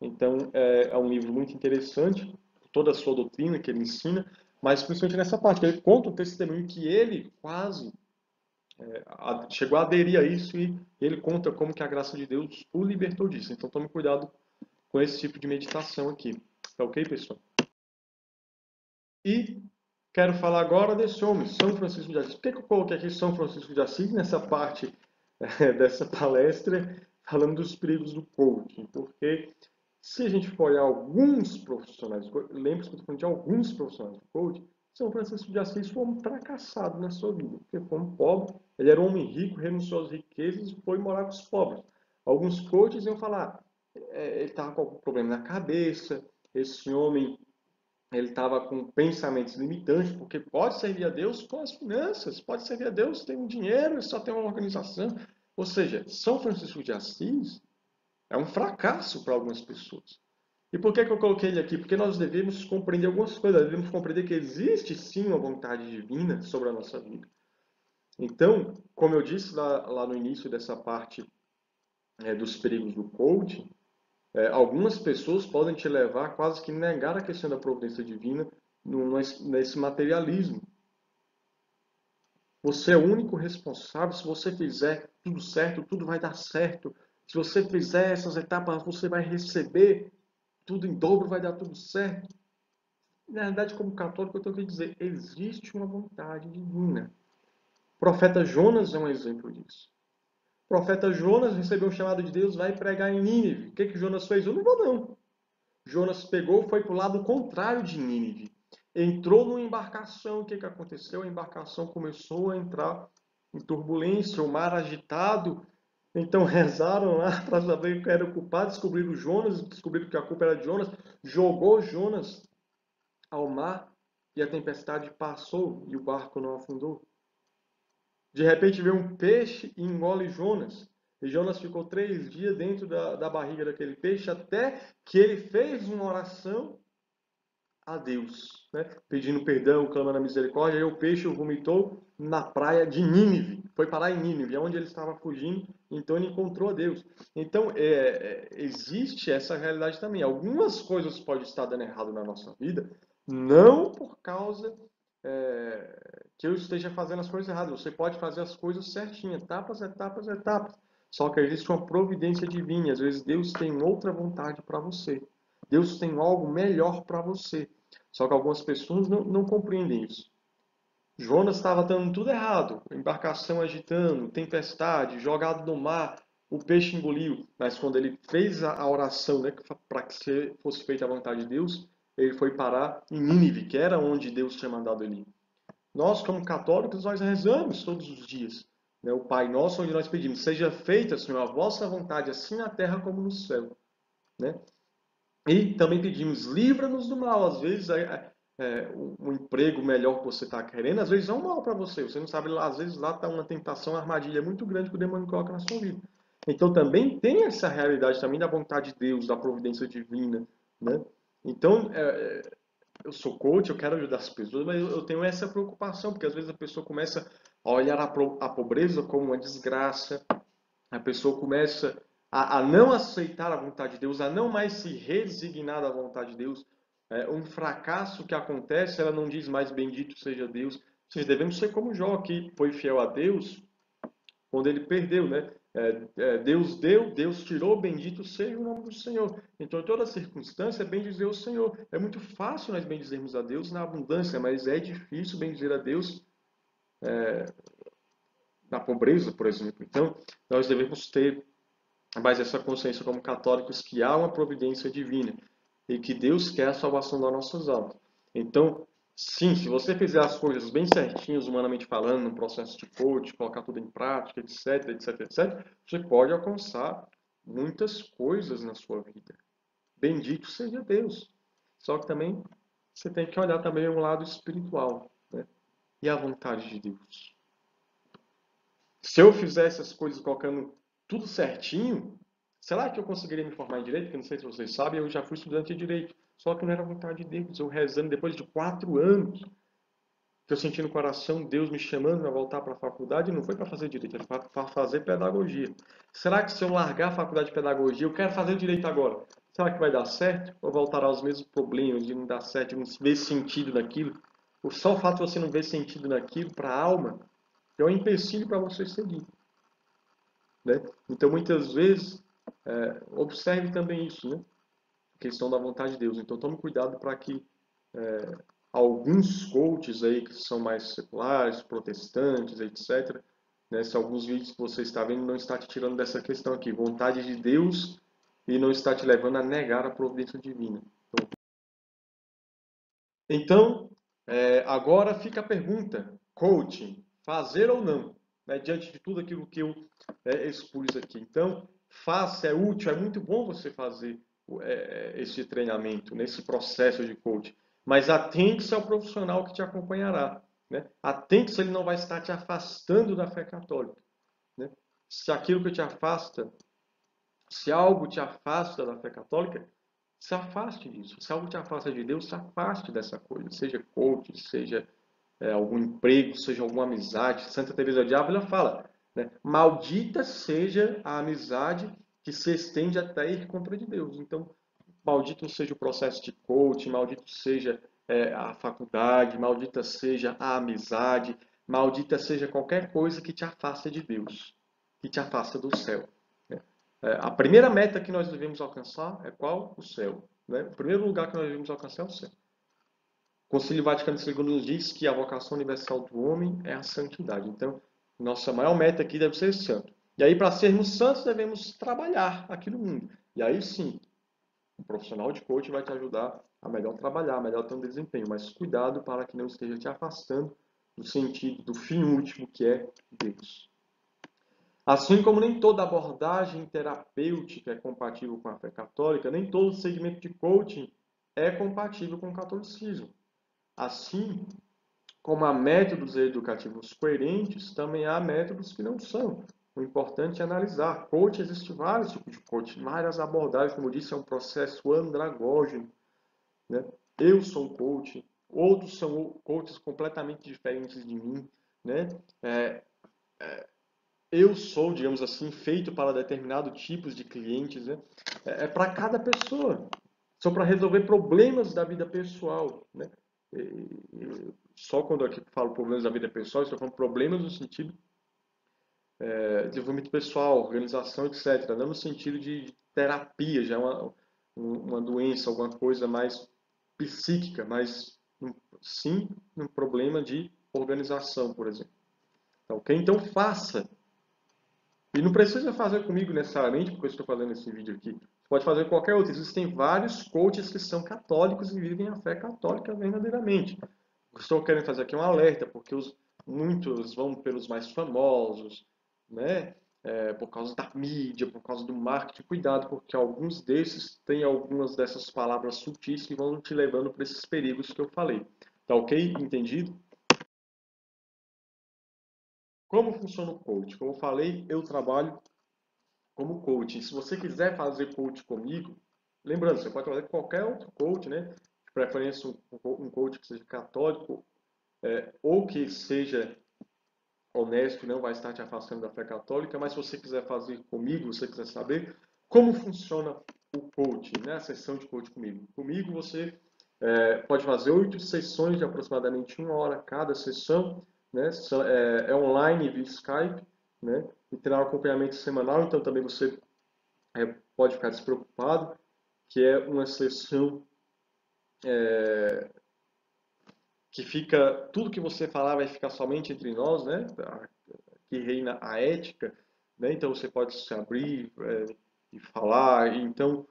Speaker 1: Então, é um livro muito interessante, toda a sua doutrina que ele ensina, mas principalmente nessa parte, ele conta um testemunho que ele quase chegou a aderir a isso, e ele conta como que a graça de Deus o libertou disso. Então, tome cuidado com esse tipo de meditação aqui. Tá ok, pessoal? E quero falar agora desse homem, São Francisco de Assis. Por que eu coloquei aqui São Francisco de Assis nessa parte dessa palestra, falando dos perigos do coaching? Porque se a gente for olhar alguns profissionais, lembre-se que eu estou falando de alguns profissionais de coaching, São Francisco de Assis foi um fracassado na sua vida, porque foi um pobre, ele era um homem rico, renunciou às riquezas e foi morar com os pobres. Alguns coaches iam falar, ele estava com algum problema na cabeça, esse homem ele estava com pensamentos limitantes, porque pode servir a Deus com as finanças, pode servir a Deus tem um dinheiro, só tem uma organização. Ou seja, São Francisco de Assis é um fracasso para algumas pessoas. E por que que eu coloquei ele aqui? Porque nós devemos compreender algumas coisas, devemos compreender que existe sim uma vontade divina sobre a nossa vida. Então, como eu disse lá no início dessa parte dos perigos do coaching, algumas pessoas podem te levar a quase que negar a questão da providência divina nesse materialismo. Você é o único responsável. Se você fizer tudo certo, tudo vai dar certo. Se você fizer essas etapas, você vai receber tudo em dobro, vai dar tudo certo. Na verdade, como católico, eu tenho que dizer, existe uma vontade divina. O profeta Jonas é um exemplo disso. O profeta Jonas recebeu um chamado de Deus, vai pregar em Nínive. O que que Jonas fez? Eu não vou não. Jonas pegou, foi para o lado contrário de Nínive. Entrou numa embarcação. O que que aconteceu? A embarcação começou a entrar em turbulência, o mar agitado. Então rezaram lá para saber quem era o culpado, descobriram Jonas, descobriram que a culpa era de Jonas, jogou Jonas ao mar e a tempestade passou e o barco não afundou. De repente veio um peixe e engole Jonas. E Jonas ficou 3 dias dentro da barriga daquele peixe até que ele fez uma oração a Deus, né? Pedindo perdão, clamando a misericórdia. E o peixe o vomitou na praia de Nínive. Foi parar em Nínive, onde ele estava fugindo. Então ele encontrou a Deus. Então existe essa realidade também. Algumas coisas podem estar dando errado na nossa vida, não por causa que eu esteja fazendo as coisas erradas. Você pode fazer as coisas certinho, etapas, etapas, etapas. Só que existe uma providência divina. Às vezes Deus tem outra vontade para você. Deus tem algo melhor para você. Só que algumas pessoas não compreendem isso. Jonas estava dando tudo errado. Embarcação agitando, tempestade, jogado no mar, o peixe engoliu. Mas quando ele fez a oração, né, para que fosse feita a vontade de Deus, ele foi parar em Nínive, que era onde Deus tinha mandado ele ir. Nós, como católicos, nós rezamos todos os dias, né? O Pai Nosso, onde nós pedimos, seja feita, Senhor, a vossa vontade, assim na terra como no céu, né? E também pedimos, livra-nos do mal. Às vezes, um emprego melhor que você está querendo, às vezes é um mal para você. Você não sabe, às vezes lá está uma tentação, uma armadilha muito grande que o demônio coloca na sua vida. Então, também tem essa realidade também da vontade de Deus, da providência divina, né? Então, eu sou coach, eu quero ajudar as pessoas, mas eu tenho essa preocupação, porque às vezes a pessoa começa a olhar a pobreza como uma desgraça, a pessoa começa a não aceitar a vontade de Deus, a não mais se resignar à vontade de Deus. Um fracasso que acontece, ela não diz mais bendito seja Deus. Ou seja, devemos ser como Jó, que foi fiel a Deus quando ele perdeu, né? Deus deu, Deus tirou, bendito seja o nome do Senhor. Então, em toda circunstância, bendizer o Senhor. É muito fácil nós bendizermos a Deus na abundância, mas é difícil bendizer a Deus na pobreza, por exemplo. Então, nós devemos ter mais essa consciência como católicos que há uma providência divina e que Deus quer a salvação das nossas almas. Então, sim, se você fizer as coisas bem certinhas, humanamente falando, no processo de coach, colocar tudo em prática, etc, etc, etc, você pode alcançar muitas coisas na sua vida. Bendito seja Deus. Só que também você tem que olhar também um lado espiritual, né? E a vontade de Deus. Se eu fizesse as coisas colocando tudo certinho, será que eu conseguiria me formar em direito? Porque não sei se vocês sabem, eu já fui estudante de direito. Só que não era vontade de Deus. Eu rezando depois de 4 anos, que eu senti no coração Deus me chamando a voltar para a faculdade, não foi para fazer direito, era para fazer pedagogia. Será que se eu largar a faculdade de pedagogia, eu quero fazer direito agora, será que vai dar certo? Ou voltará aos mesmos problemas de não dar certo, de não ver sentido naquilo? Só o fato de você não ver sentido naquilo para a alma é um empecilho para você seguir, né? Então, muitas vezes, observe também isso, né? A questão da vontade de Deus. Então, tome cuidado para que alguns coaches aí que são mais seculares, protestantes, etc., né, se alguns vídeos que você está vendo não está te tirando dessa questão aqui, vontade de Deus, e não está te levando a negar a providência divina. Então, agora fica a pergunta, coaching, fazer ou não? Né, diante de tudo aquilo que eu expus aqui. Então, faça, é útil, é muito bom você fazer esse treinamento, nesse processo de coaching. Mas atente-se ao profissional que te acompanhará. Né? Atente-se, ele não vai estar te afastando da fé católica. Né? Se aquilo que te afasta, se algo te afasta da fé católica, se afaste disso. Se algo te afasta de Deus, se afaste dessa coisa. Seja coach, seja algum emprego, seja alguma amizade. Santa Teresa de Ávila fala, né? Maldita seja a amizade que se estende até ir contra de Deus. Então, maldito seja o processo de coaching, maldito seja a faculdade, maldita seja a amizade, maldita seja qualquer coisa que te afasta de Deus, que te afasta do céu. Né? A primeira meta que nós devemos alcançar é qual? O céu. Né? O primeiro lugar que nós devemos alcançar é o céu. O Concílio Vaticano II nos diz que a vocação universal do homem é a santidade. Então, nossa maior meta aqui deve ser santo. E aí, para sermos santos, devemos trabalhar aqui no mundo. E aí sim, um profissional de coaching vai te ajudar a melhor trabalhar, a melhor ter um desempenho, mas cuidado para que não esteja te afastando do sentido, do fim último que é Deus. Assim como nem toda abordagem terapêutica é compatível com a fé católica, nem todo segmento de coaching é compatível com o catolicismo. Assim como há métodos educativos coerentes, também há métodos que não são. O importante é analisar. Coach, existe vários tipos de coach, várias abordagens, como eu disse, é um processo andragógeno. Né? Eu sou um coach, outros são coaches completamente diferentes de mim. Né? Eu sou, digamos assim, feito para determinados tipos de clientes. Né? É para cada pessoa. São para resolver problemas da vida pessoal. Né? Só quando aqui falo problemas da vida pessoal, estou falando problemas no sentido desenvolvimento pessoal, organização, etc. Não no sentido de terapia, já é uma doença, alguma coisa mais psíquica, mas sim um problema de organização, por exemplo. Tá, ok? Então faça. E não precisa fazer comigo necessariamente, porque eu estou fazendo esse vídeo aqui. Você pode fazer qualquer outro. Existem vários coaches que são católicos e vivem a fé católica verdadeiramente. Estou querendo fazer aqui um alerta, porque muitos vão pelos mais famosos, né? Por causa da mídia, por causa do marketing. Cuidado, porque alguns desses têm algumas dessas palavras sutis que vão te levando para esses perigos que eu falei. Tá ok? Entendido? Como funciona o coach? Como eu falei, eu trabalho como coach. Se você quiser fazer coach comigo, lembrando, você pode fazer qualquer outro coach, né? De preferência um coach que seja católico, ou que seja honesto, não vai estar te afastando da fé católica, mas se você quiser fazer comigo, se você quiser saber como funciona o coaching, né? A sessão de coaching comigo. Comigo você pode fazer 8 sessões de aproximadamente 1 hora cada sessão, né? É online via Skype, né? E terá um acompanhamento semanal, então também você pode ficar despreocupado, que é uma sessão que fica, tudo que você falar vai ficar somente entre nós, né? Que reina a ética, né? Então você pode se abrir e falar. Então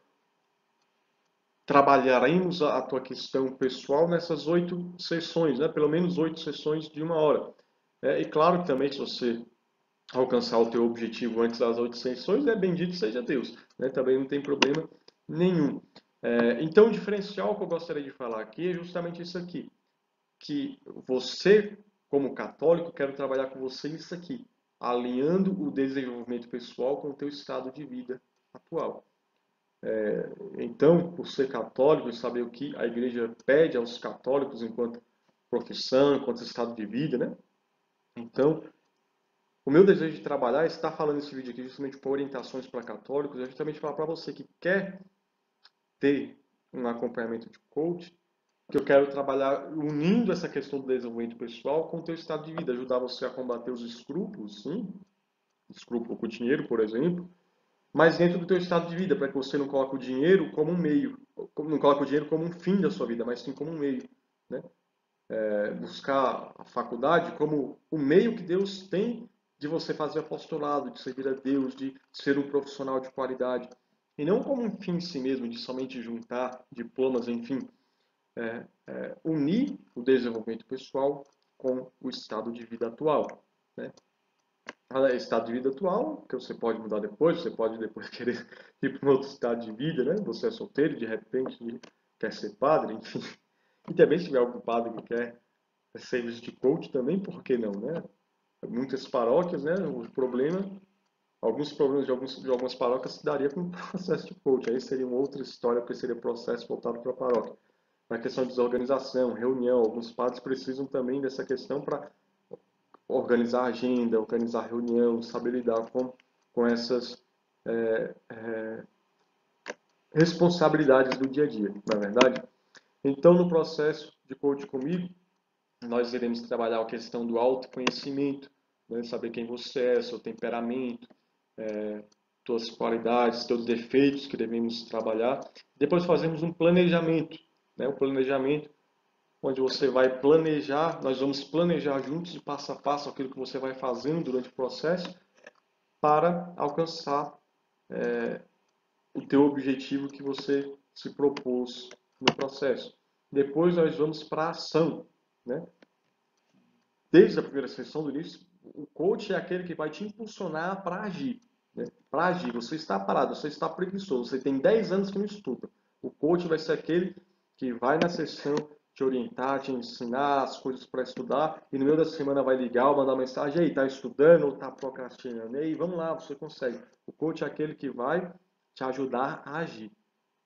Speaker 1: trabalharemos a tua questão pessoal nessas 8 sessões, né? Pelo menos 8 sessões de 1 hora. E claro que também se você alcançar o teu objetivo antes das 8 sessões, bendito seja Deus, né? Também não tem problema nenhum. Então o diferencial que eu gostaria de falar aqui é justamente isso aqui, que você, como católico, quero trabalhar com você nisso aqui, alinhando o desenvolvimento pessoal com o teu estado de vida atual. Então, por ser católico e saber o que a igreja pede aos católicos enquanto profissão, enquanto estado de vida, né? Então, o meu desejo de trabalhar, estar falando esse vídeo aqui justamente por orientações para católicos, é justamente falar para você que quer ter um acompanhamento de coach, que eu quero trabalhar unindo essa questão do desenvolvimento pessoal com o teu estado de vida, ajudar você a combater os escrúpulos, sim, escrúpulo com o dinheiro, por exemplo, mas dentro do teu estado de vida, para que você não coloque o dinheiro como um meio, não coloque o dinheiro como um fim da sua vida, mas sim como um meio, né? Buscar a faculdade como o meio que Deus tem de você fazer apostolado, de servir a Deus, de ser um profissional de qualidade, e não como um fim em si mesmo, de somente juntar diplomas, enfim, unir o desenvolvimento pessoal com o estado de vida atual, né? Estado de vida atual, que você pode mudar depois, você pode depois querer ir para um outro estado de vida, né? Você é solteiro, de repente quer ser padre, enfim. E também se tiver algum padre que quer serviço de coach também, por que não, né? Muitas paróquias, né? O problema Alguns problemas de algumas paróquias se daria com o processo de coaching. Aí seria uma outra história, porque seria processo voltado para a paróquia. Na questão de desorganização, reunião, alguns padres precisam também dessa questão para organizar a agenda, organizar a reunião, saber lidar com essas responsabilidades do dia a dia, não é verdade? Então, no processo de coaching comigo, nós iremos trabalhar a questão do autoconhecimento, né? Saber quem você é, seu temperamento, suas qualidades, seus defeitos que devemos trabalhar. Depois fazemos um planejamento, né? Um planejamento onde você vai planejar, nós vamos planejar juntos de passo a passo aquilo que você vai fazendo durante o processo para alcançar o teu objetivo que você se propôs no processo. Depois nós vamos para a ação, né? Desde a primeira sessão do início, o coach é aquele que vai te impulsionar para agir, né? Para agir. Você está parado, você está preguiçoso, você tem 10 anos que não estuda. O coach vai ser aquele que vai na sessão te orientar, te ensinar as coisas para estudar e no meio da semana vai ligar ou mandar uma mensagem: "Ei, tá estudando ou tá procrastinando? Ei, vamos lá, você consegue". O coach é aquele que vai te ajudar a agir.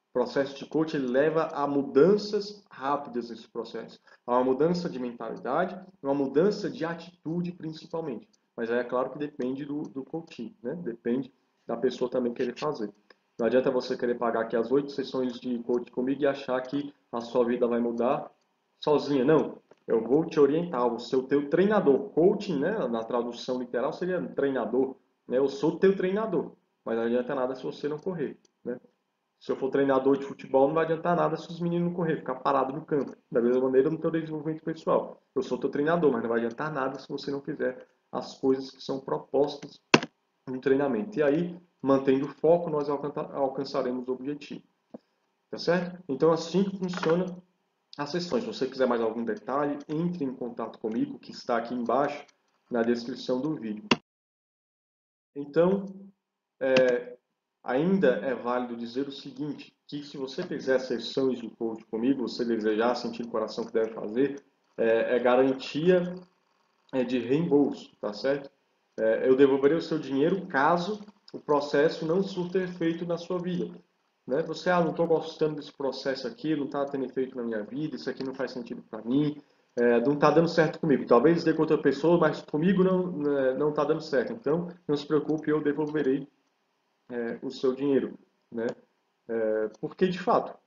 Speaker 1: O processo de coaching ele leva a mudanças rápidas nesse processo. A uma mudança de mentalidade, uma mudança de atitude principalmente. Mas aí é claro que depende do coaching, né? Depende da pessoa também querer fazer. Não adianta você querer pagar aqui as 8 sessões de coaching comigo e achar que a sua vida vai mudar sozinha. Não, eu vou te orientar, o seu teu treinador. Coaching, né, na tradução literal seria treinador, né? Eu sou teu treinador, mas não adianta nada se você não correr, né? Se eu for treinador de futebol, não vai adiantar nada se os meninos não correr, ficar parado no campo. Da mesma maneira, no teu desenvolvimento pessoal. Eu sou teu treinador, mas não vai adiantar nada se você não fizer as coisas que são propostas no treinamento. E aí, mantendo o foco, nós alcançaremos o objetivo. Tá certo? Então, assim que funciona as sessões. Se você quiser mais algum detalhe, entre em contato comigo, que está aqui embaixo na descrição do vídeo. Então, ainda é válido dizer o seguinte, que se você fizer sessões de coaching comigo, você desejar sentir o coração que deve fazer, é garantia de reembolso, tá certo? Eu devolverei o seu dinheiro caso o processo não surta efeito na sua vida. Né? Você, não estou gostando desse processo aqui, não está tendo efeito na minha vida, isso aqui não faz sentido para mim, não está dando certo comigo. Talvez dê com outra pessoa, mas comigo não está dando certo. Então, não se preocupe, eu devolverei o seu dinheiro, né? Porque, de fato,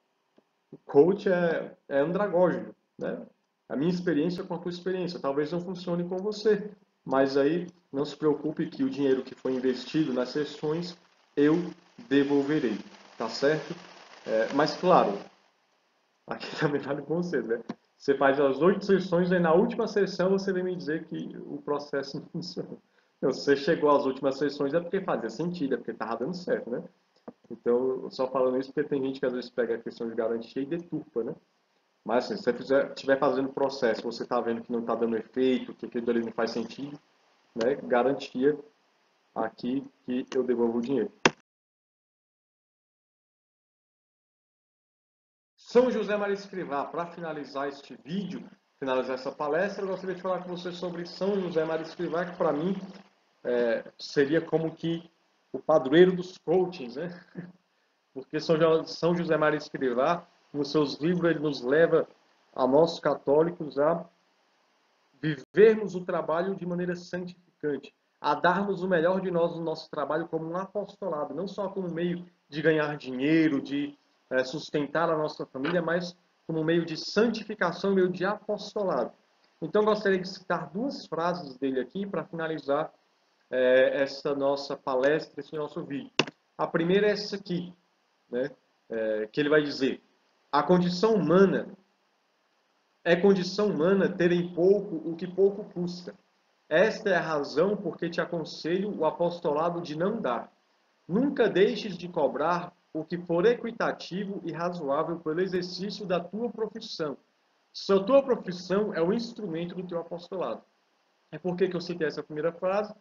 Speaker 1: o coach é andragógino, né? A minha experiência com a tua experiência. Talvez não funcione com você, mas aí não se preocupe que o dinheiro que foi investido nas sessões eu devolverei, tá certo? Mas, claro, aqui também vale com você, né? Você faz as 8 sessões e na última sessão você vem me dizer que o processo não funciona. Então, se você chegou às últimas sessões é porque fazia sentido, é porque estava dando certo, né? Então, só falando isso porque tem gente que às vezes pega a questão de garantia e deturpa, né? Mas assim, se você estiver fazendo o processo, você está vendo que não está dando efeito, que aquilo ali não faz sentido, né? Garantia aqui que eu devolvo o dinheiro. São José Maria Escrivá, para finalizar este vídeo, finalizar essa palestra, eu gostaria de falar com você sobre São José Maria Escrivá, que para mim seria como que o padroeiro dos coachings, né? Porque São José Maria Escrivá, nos seus livros, ele nos leva a nós católicos a vivermos o trabalho de maneira santificante, a darmos o melhor de nós no nosso trabalho como um apostolado, não só como meio de ganhar dinheiro, de sustentar a nossa família, mas como meio de santificação, meio de apostolado. Então, gostaria de citar duas frases dele aqui para finalizar essa nossa palestra, esse nosso vídeo. A primeira é essa aqui, né? Que ele vai dizer: a condição humana é condição humana ter em pouco o que pouco custa. Esta é a razão por que te aconselho o apostolado de não dar. Nunca deixes de cobrar o que for equitativo e razoável pelo exercício da tua profissão. Se a tua profissão é o instrumento do teu apostolado. É por que eu citei essa primeira frase?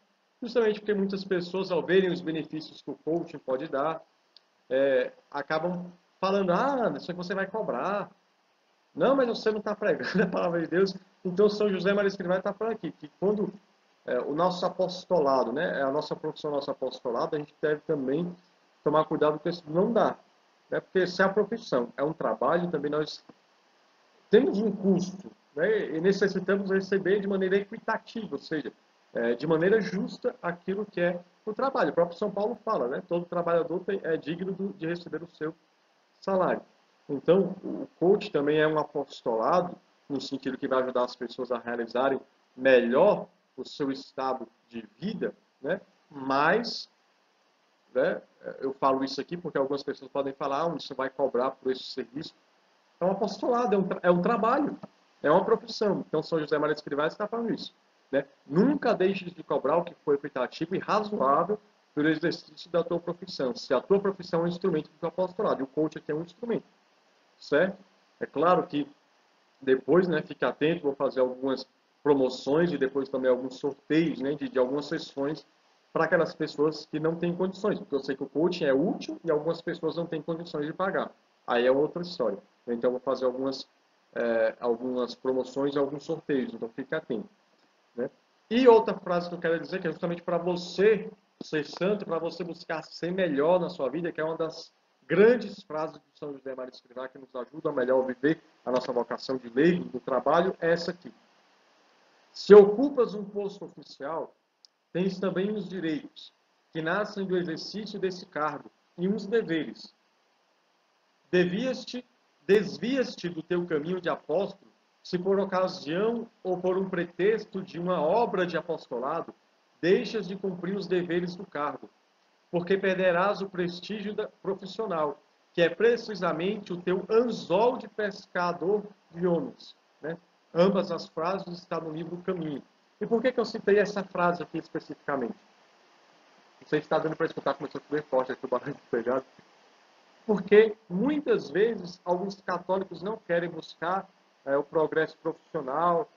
Speaker 1: Justamente porque muitas pessoas, ao verem os benefícios que o coaching pode dar, acabam falando: isso aí você vai cobrar. Não, mas você não está pregando a palavra de Deus. Então, São José Maria Escrivá está falando aqui que quando o nosso apostolado, né? A nossa profissão, nosso apostolado, a gente deve também tomar cuidado com isso não dá. Né? Porque se a profissão é um trabalho, também nós temos um custo, né? E necessitamos receber de maneira equitativa, ou seja, de maneira justa aquilo que é o trabalho. O próprio São Paulo fala, né? Todo trabalhador é digno de receber o seu salário. Então, o coach também é um apostolado, no sentido que vai ajudar as pessoas a realizarem melhor o seu estado de vida, né? Mas, né, eu falo isso aqui porque algumas pessoas podem falar, você vai cobrar por esse serviço. É um apostolado, é um trabalho, é uma profissão. Então, São José Maria Escrivá está falando isso. Né? Nunca deixes de cobrar o que for equitativo e razoável pelo exercício da tua profissão. Se a tua profissão é um instrumento do teu apostolado, e o coach aqui é um instrumento, certo? É claro que depois, né, fique atento, vou fazer algumas promoções e depois também alguns sorteios, né, de algumas sessões para aquelas pessoas que não têm condições, porque eu sei que o coaching é útil e algumas pessoas não têm condições de pagar. Aí é outra história. Então, eu vou fazer algumas promoções e alguns sorteios, então fique atento. Né? E outra frase que eu quero dizer, que é justamente para você ser santo, para você buscar ser melhor na sua vida, que é uma das grandes frases de São José Maria Escrivá, que nos ajuda a melhor viver a nossa vocação de leigo, do trabalho, é essa aqui. Se ocupas um posto oficial, tens também uns direitos, que nascem do exercício desse cargo, e uns deveres. Desvias-te do teu caminho de apóstolo, se por ocasião ou por um pretexto de uma obra de apostolado, deixas de cumprir os deveres do cargo, porque perderás o prestígio profissional, que é precisamente o teu anzol de pescador de homens. Né? Ambas as frases estão no livro Caminho. E por que eu citei essa frase aqui especificamente? Você está dando para escutar, começou a chover forte aqui o barulho pegado. Porque muitas vezes alguns católicos não querem buscar o progresso profissional,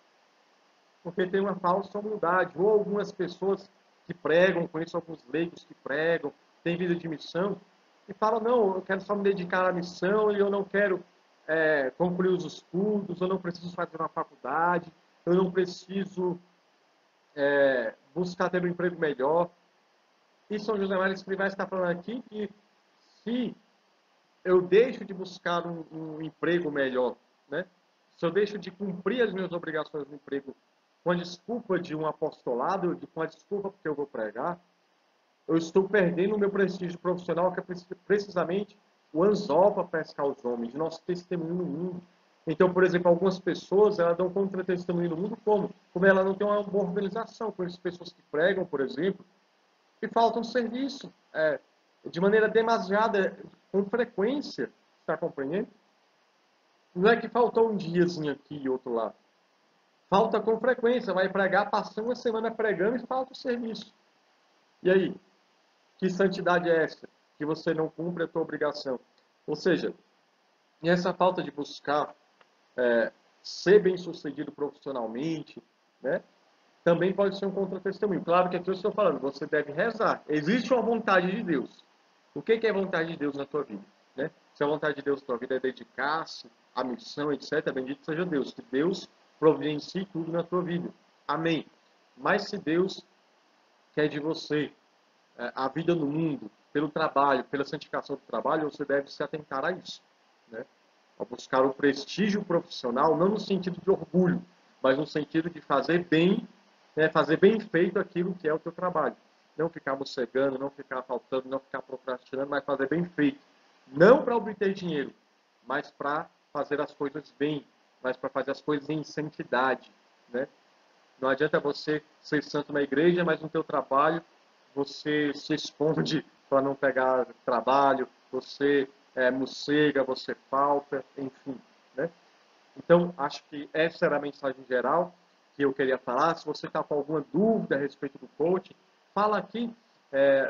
Speaker 1: porque tem uma falsa humildade. Ou algumas pessoas que pregam, conheço alguns leigos que pregam, têm vida de missão, e falam, não, eu quero só me dedicar à missão e eu não quero concluir os estudos, eu não preciso fazer uma faculdade, eu não preciso buscar ter um emprego melhor. E São José Maria Escrivá está falando aqui que se eu deixo de buscar um emprego melhor, né? Se eu deixo de cumprir as minhas obrigações no emprego com a desculpa de um apostolado, com a desculpa porque eu vou pregar, eu estou perdendo o meu prestígio profissional, que é precisamente o anzol para pescar os homens, de nosso testemunho no mundo. Então, por exemplo, algumas pessoas elas dão contra-testemunho no mundo como? Como ela não tem uma boa organização. Conheço pessoas que pregam, por exemplo, e faltam serviço de maneira demasiada, com frequência, está compreendendo? Não é que faltou um diazinho aqui e outro lá. Falta com frequência, vai pregar, passa uma semana pregando e falta o serviço. E aí? Que santidade é essa? Que você não cumpre a tua obrigação. Ou seja, e essa falta de buscar ser bem-sucedido profissionalmente, né? Também pode ser um contra-testemunho. Claro que aqui eu estou falando, você deve rezar. Existe uma vontade de Deus. O que é vontade de Deus na tua vida? Né? Se a vontade de Deus na tua vida é dedicar-se à missão, etc., bendito seja Deus. Que Deus providencie tudo na tua vida. Amém. Mas se Deus quer de você a vida no mundo, pelo trabalho, pela santificação do trabalho, você deve se atentar a isso. Né? A buscar o prestígio profissional, não no sentido de orgulho, mas no sentido de fazer bem feito aquilo que é o teu trabalho. Não ficar mocegando, não ficar faltando, não ficar procrastinando, mas fazer bem feito. Não para obter dinheiro, mas para fazer as coisas bem, mas para fazer as coisas em santidade. Né? Não adianta você ser santo na igreja, mas no teu trabalho você se esconde para não pegar trabalho, você mocega, você falta, enfim. Né? Então, acho que essa era a mensagem geral que eu queria falar. Se você está com alguma dúvida a respeito do coaching, fala aqui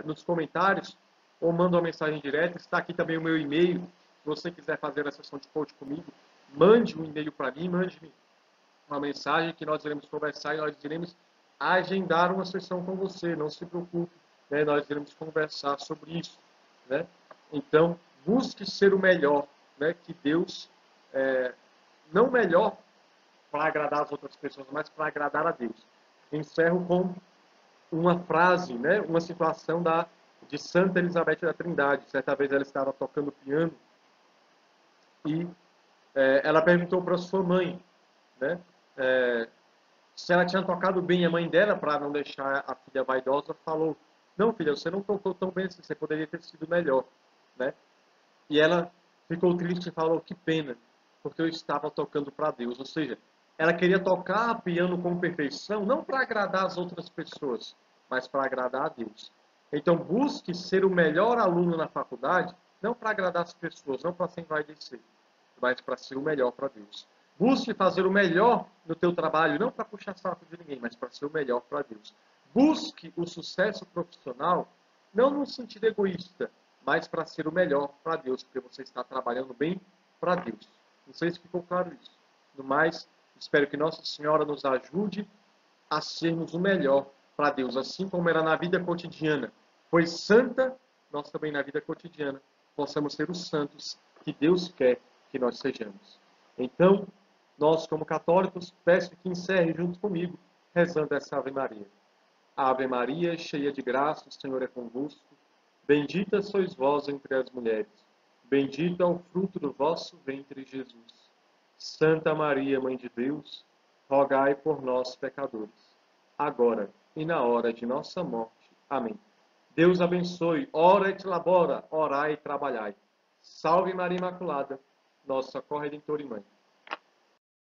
Speaker 1: nos comentários ou manda uma mensagem direta. Está aqui também o meu e-mail. Se você quiser fazer a sessão de coaching comigo, mande um e-mail para mim, mande-me uma mensagem que nós iremos conversar e nós iremos agendar uma sessão com você. Não se preocupe, né? Nós iremos conversar sobre isso. Né? Então, busque ser o melhor, né? Que Deus... não melhor para agradar as outras pessoas, mas para agradar a Deus. Encerro com uma frase, né, uma situação de Santa Elizabeth da Trindade. Certa vez ela estava tocando piano e ela perguntou para sua mãe, né, é, se ela tinha tocado bem. A mãe dela, para não deixar a filha vaidosa, falou: não, filha, você não tocou tão bem assim, você poderia ter sido melhor, né? E ela ficou triste e falou: que pena, porque eu estava tocando para Deus. Ou seja, ela queria tocar piano com perfeição, não para agradar as outras pessoas, mas para agradar a Deus. Então, busque ser o melhor aluno na faculdade, não para agradar as pessoas, não para se envaidecer, mas para ser o melhor para Deus. Busque fazer o melhor no teu trabalho, não para puxar saco de ninguém, mas para ser o melhor para Deus. Busque o sucesso profissional, não no sentido egoísta, mas para ser o melhor para Deus, porque você está trabalhando bem para Deus. Não sei se ficou claro isso. No mais, espero que Nossa Senhora nos ajude a sermos o melhor para Deus, assim como era na vida cotidiana. Foi santa, nós também na vida cotidiana possamos ser os santos que Deus quer que nós sejamos. Então, nós como católicos, peço que encerre junto comigo, rezando essa Ave Maria. Ave Maria, cheia de graça, o Senhor é convosco. Bendita sois vós entre as mulheres. Bendito é o fruto do vosso ventre, Jesus. Santa Maria, Mãe de Deus, rogai por nós, pecadores, agora e na hora de nossa morte. Amém. Deus abençoe. Ora et labora, orai e trabalhai. Salve Maria Imaculada, nossa corredentora e mãe.